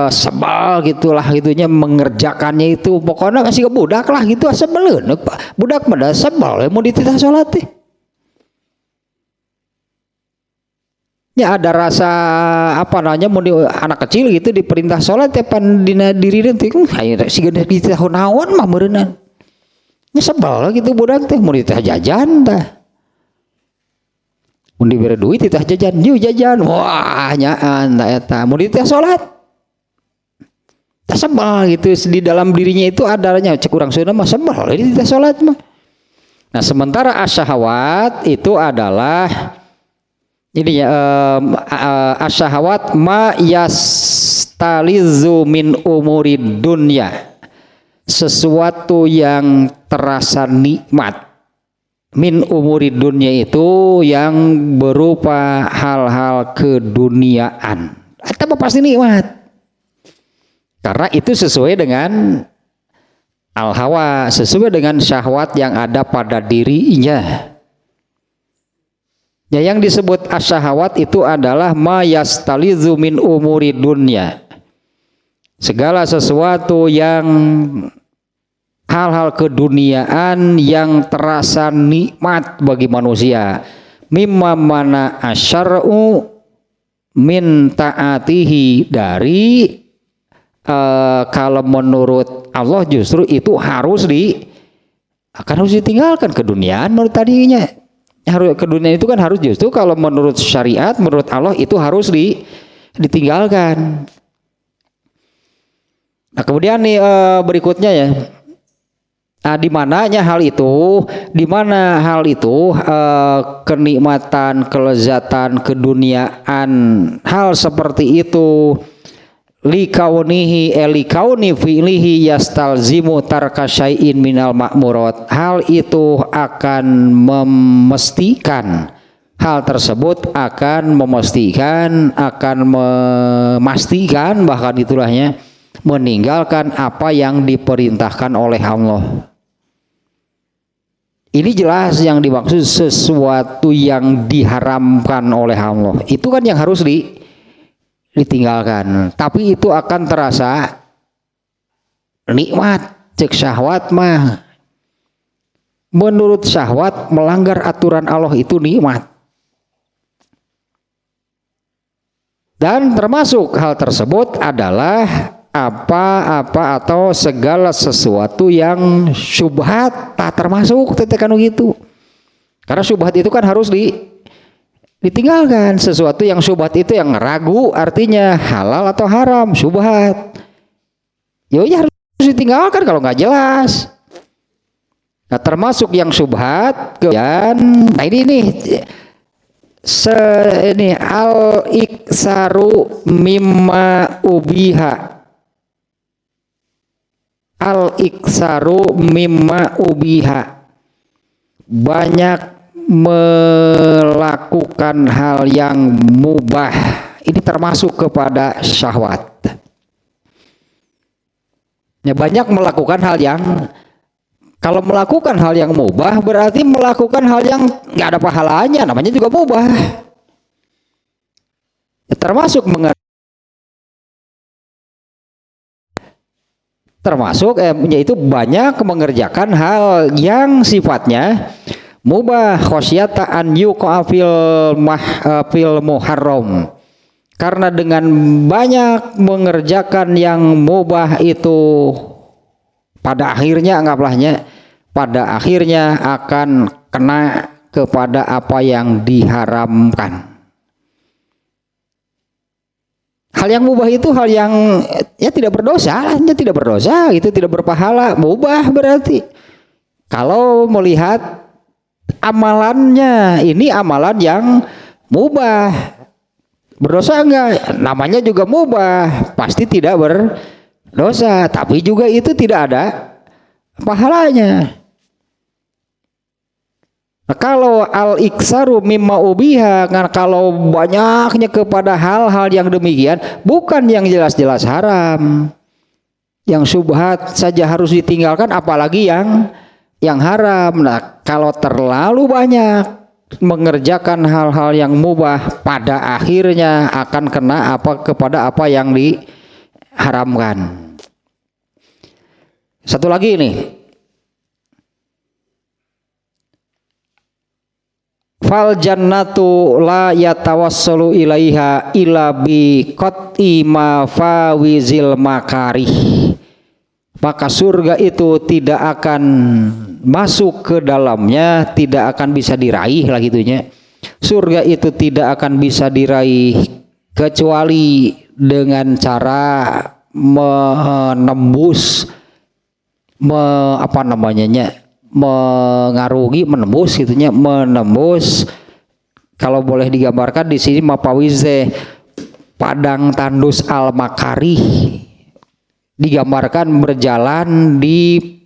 sebal gitulah gitunya mengerjakannya itu pokoknya kasih ke budak lah gitu sebeleun budak mah sebal mau dititah salat teh. Ya ada rasa apa namanya mau anak kecil gitu diperintah sholat ya pan dina diri nanti hayu siga dititah naon mah meureunnan Nya sebel gitu budak teh mun diteh jajan tah. Mun dibere duit diteh jajan, yuk jajan. Wah, nyaan tah eta. Mun diteh salat teh sebel gitu di dalam dirinya itu adanya cek urang Sunda mah sebel ini diteh salat mah. Nah, sementara asyahawat itu adalah ini ya asyahawat ma yastalizu min umuri dunya, sesuatu yang terasa nikmat min umuri dunya itu yang berupa hal-hal keduniaan. Itu pasti nikmat karena itu sesuai dengan al-hawa, sesuai dengan syahwat yang ada pada dirinya. Ya, yang disebut asyahawat itu adalah ma yastalizu min umuri dunya, segala sesuatu yang hal-hal keduniaan yang terasa nikmat bagi manusia. Mimma mana asyar'u min ta'atihi, dari kalau menurut Allah justru itu harus ditinggalkan keduniaan. Menurut tadinya harus keduniaan itu kan harus, justru kalau menurut syariat, menurut Allah itu harus ditinggalkan. Nah, kemudian nih berikutnya ya, di mananya hal itu, di mana hal itu kenikmatan, kelezatan, keduniaan, hal seperti itu likaunihi likauni fi'lihi yastalzimu tarka syai'in minal ma'murat, hal itu akan memastikan, hal tersebut akan memastikan, bahkan itulahnya meninggalkan apa yang diperintahkan oleh Allah. Ini jelas yang dimaksud sesuatu yang diharamkan oleh Allah itu kan yang harus ditinggalkan, tapi itu akan terasa nikmat. Cek syahwat mah, menurut syahwat melanggar aturan Allah itu nikmat, dan termasuk hal tersebut adalah apa-apa atau segala sesuatu yang syubhat, tak termasuk tetekan gitu, karena syubhat itu kan harus ditinggalkan. Sesuatu yang syubhat itu yang ragu, artinya halal atau haram, syubhat. Ya harus ditinggalkan kalau nggak jelas. Nah, termasuk yang syubhat, nah ini nih al iksaru mimma ubiha, al iksaru mimma ubiha, banyak melakukan hal yang mubah. Ini termasuk kepada syahwat. Ya, banyak melakukan hal yang, kalau melakukan hal yang mubah berarti melakukan hal yang nggak ada pahalanya, namanya juga mubah. Ya, termasuk yaitu banyak mengerjakan hal yang sifatnya mubah, khosyata an yuqa fil muharram, karena dengan banyak mengerjakan yang mubah itu pada akhirnya akan kena kepada apa yang diharamkan. Hal yang mubah itu hal yang ya tidak berdosa, itu tidak berpahala, mubah berarti. Kalau melihat amalannya, ini amalan yang mubah, berdosa enggak? Namanya juga mubah, pasti tidak berdosa, tapi juga itu tidak ada pahalanya. Nah, kalau al-iksaru mimma ubiha, kalau banyaknya kepada hal-hal yang demikian, bukan yang jelas-jelas haram, yang syubhat saja harus ditinggalkan, apalagi yang haram. Nah, kalau terlalu banyak mengerjakan hal-hal yang mubah, pada akhirnya akan kena kepada apa yang diharamkan. Satu lagi nih, fal jannatu la yatawassalu ilaiha illa bi qat'i mafawizil makarih. maka surga itu tidak akan masuk ke dalamnya, tidak akan bisa diraih lah gitunya. Surga itu tidak akan bisa diraih kecuali dengan cara menembus mengarungi, menembus gitunya, menembus. Kalau boleh digambarkan di sini mapawize padang tandus al-makarih, digambarkan berjalan di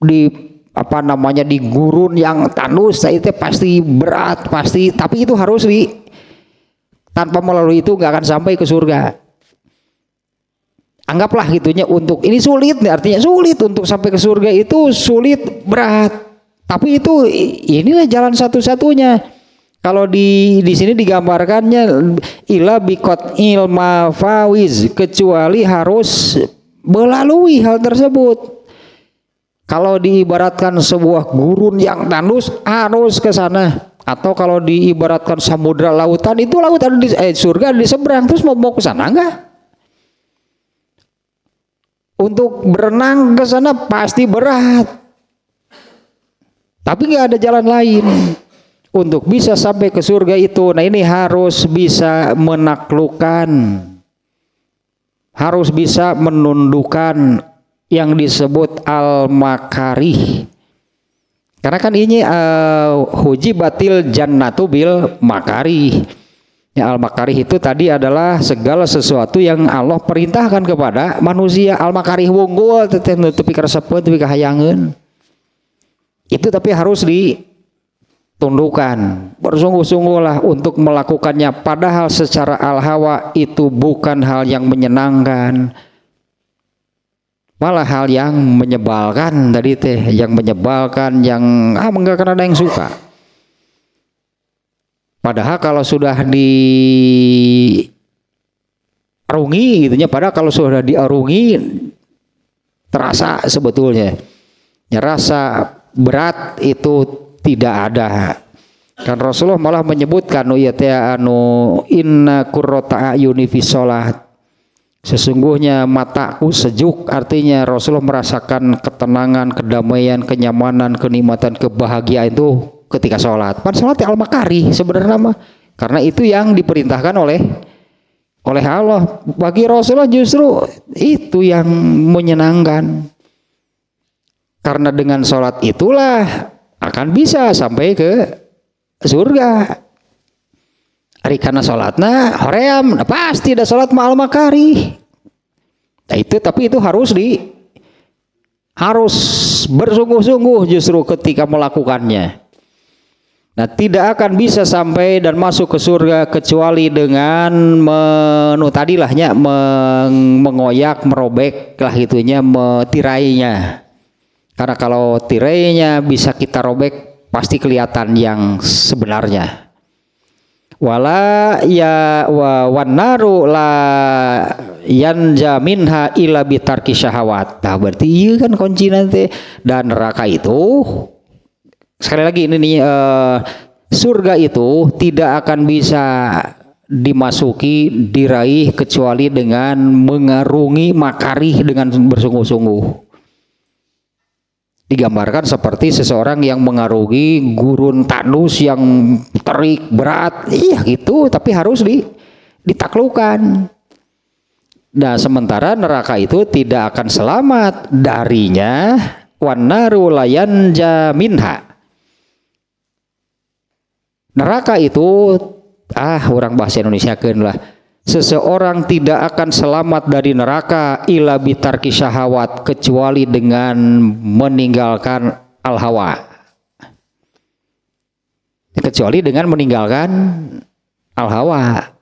di gurun yang tandus, itu pasti berat, pasti, tapi itu harus tanpa melalui itu nggak akan sampai ke surga. Anggaplah gitunya, untuk ini sulit, artinya sulit untuk sampai ke surga, itu sulit, berat, tapi itu inilah jalan satu-satunya. Kalau di sini digambarkannya ila bikot ilma fawiz, kecuali harus melalui hal tersebut. Kalau diibaratkan sebuah gurun yang tandus, harus ke sana. Atau kalau diibaratkan samudra lautan, itu lautan surga di seberang, terus mau ke sana enggak? Untuk berenang ke sana pasti berat. Tapi nggak ada jalan lain untuk bisa sampai ke surga itu. Nah, ini harus bisa menaklukkan, harus bisa menundukkan yang disebut al-makarih. Karena kan ini hujibatil jannatu bil makarih. Ya, al-makarih itu tadi adalah segala sesuatu yang Allah perintahkan kepada manusia. Al-makarih wunggul tepi karesepeun tepi kahayangeun. Itu tapi harus ditundukkan. Bersungguh-sungguhlah untuk melakukannya, padahal secara al-hawa itu bukan hal yang menyenangkan. Malah hal yang menyebalkan tadi teh, yang menyebalkan, yang enggak akan ada yang suka. Padahal kalau sudah diarungi gitunya, padahal kalau sudah diarungi terasa sebetulnya. Ya, rasa berat itu tidak ada. Kan Rasulullah malah menyebutkan inna qurrata ayuni fi sholat. Sesungguhnya mataku sejuk, artinya Rasulullah merasakan ketenangan, kedamaian, kenyamanan, kenikmatan, kebahagiaan itu ketika sholat. Pan sholat ya al-makarih sebenarnya mah, karena itu yang diperintahkan oleh Allah. Bagi Rasulullah justru itu yang menyenangkan, karena dengan sholat itulah akan bisa sampai ke surga. Ari kana sholatna hoream, pasti ada sholat ma'al makarih. Nah itu, tapi itu harus bersungguh-sungguh justru ketika melakukannya. Nah, tidak akan bisa sampai dan masuk ke surga kecuali dengan mengoyak, merobek lah gitunya, tirainya. Karena kalau tirainya bisa kita robek, pasti kelihatan yang sebenarnya. Wala ya wan naru la yanja minha illa bitarki syahawat. Nah, berarti iya kan kunci nanti. Dan neraka itu sekali lagi ini nih, surga itu tidak akan bisa dimasuki, diraih kecuali dengan mengarungi makarih dengan bersungguh-sungguh. Digambarkan seperti seseorang yang mengarungi gurun tandus yang terik, berat, iya gitu, tapi harus ditaklukkan. Nah, sementara neraka itu tidak akan selamat darinya, wan naru layanja minha. Neraka itu, orang bahasa Indonesia kan lah, seseorang tidak akan selamat dari neraka ila bitarki syahawat, kecuali dengan meninggalkan al-hawa. Kecuali dengan meninggalkan al-hawa.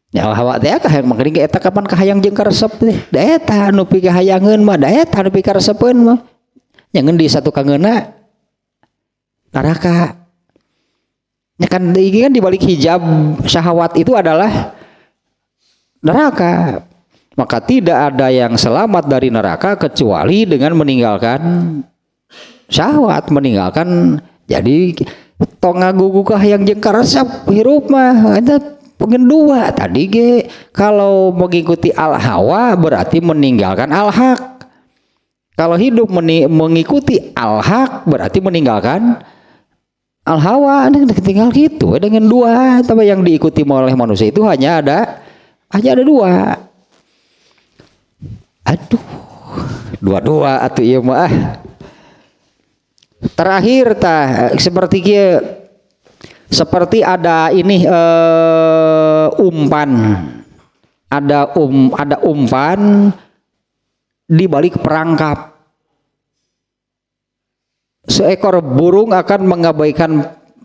Ya, al-hawa teh kahayang mangeuring eta kapan kahayang jeung karesep teh. Da eta anu pi kahayangeun mah, da eta anu pi karesepeun mah. Nyangeun di satu kangeuna neraka. Ya kan, ini kan dibalik hijab syahwat itu adalah neraka. Maka tidak ada yang selamat dari neraka kecuali dengan meninggalkan syahwat, meninggalkan. Jadi tong ngagugukah yang jeung karesep hirup mah eta pengendua tadi ge. Kalau mengikuti al hawa berarti meninggalkan al haq. Kalau hidup mengikuti al-haq berarti meninggalkan al-hawa. Tinggal gitu dengan dua. Tapi yang diikuti oleh manusia itu hanya ada dua. Aduh, dua atuh ieu mah. Terakhir seperti ada ini umpan. Ada umpan di balik perangkap. Seekor burung akan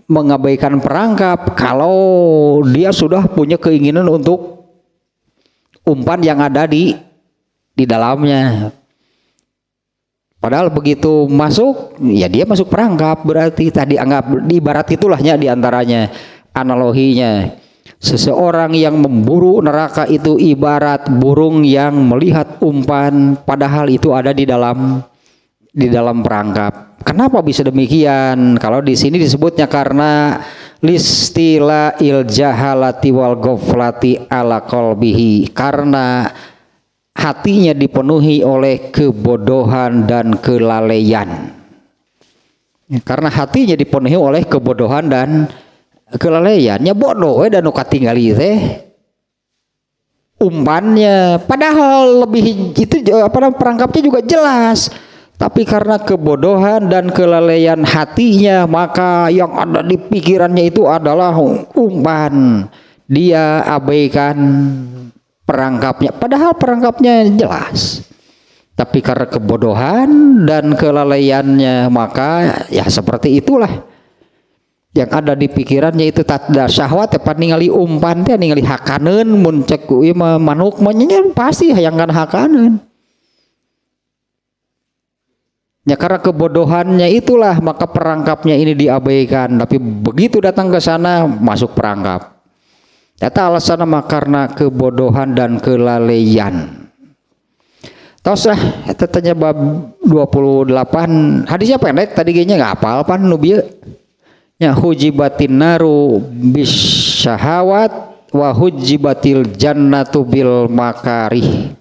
mengabaikan perangkap kalau dia sudah punya keinginan untuk umpan yang ada di dalamnya. Padahal begitu masuk, ya dia masuk perangkap, berarti tadi anggap ibarat itulahnya diantaranya analoginya. Seseorang yang memburu neraka itu ibarat burung yang melihat umpan, padahal itu ada di dalam perangkap. Kenapa bisa demikian? Kalau di sini disebutnya karena listila il jahalati wal ghaflati ala qalbihi, karena hatinya dipenuhi oleh kebodohan dan kelalaian. Karena hatinya dipenuhi oleh kebodohan dan kelalaiannya, bodoh dan nu katingali teh umpannya, padahal lebih itu perangkapnya juga jelas, tapi karena kebodohan dan kelalaian hatinya, maka yang ada di pikirannya itu adalah umpan. Dia abaikan perangkapnya, padahal perangkapnya jelas, tapi karena kebodohan dan kelalaiannya, maka ya seperti itulah yang ada di pikirannya itu. Tanda syahwat tepat ningali umpan teh ningali hakaneun, mun cek ieu mah manuk mah pasti hayangkan hakaneun. Ya karena kebodohannya itulah maka perangkapnya ini diabaikan, tapi begitu datang ke sana masuk perangkap. Eta alasanna mah karena kebodohan dan kelalaian. Tos lah eta tanya bab 28 hadisnya pendek tadi ge nya ngapal pan nu bieu. Ya hujibatin naru bisyahawat wa hujibatil jannatu bil makarih.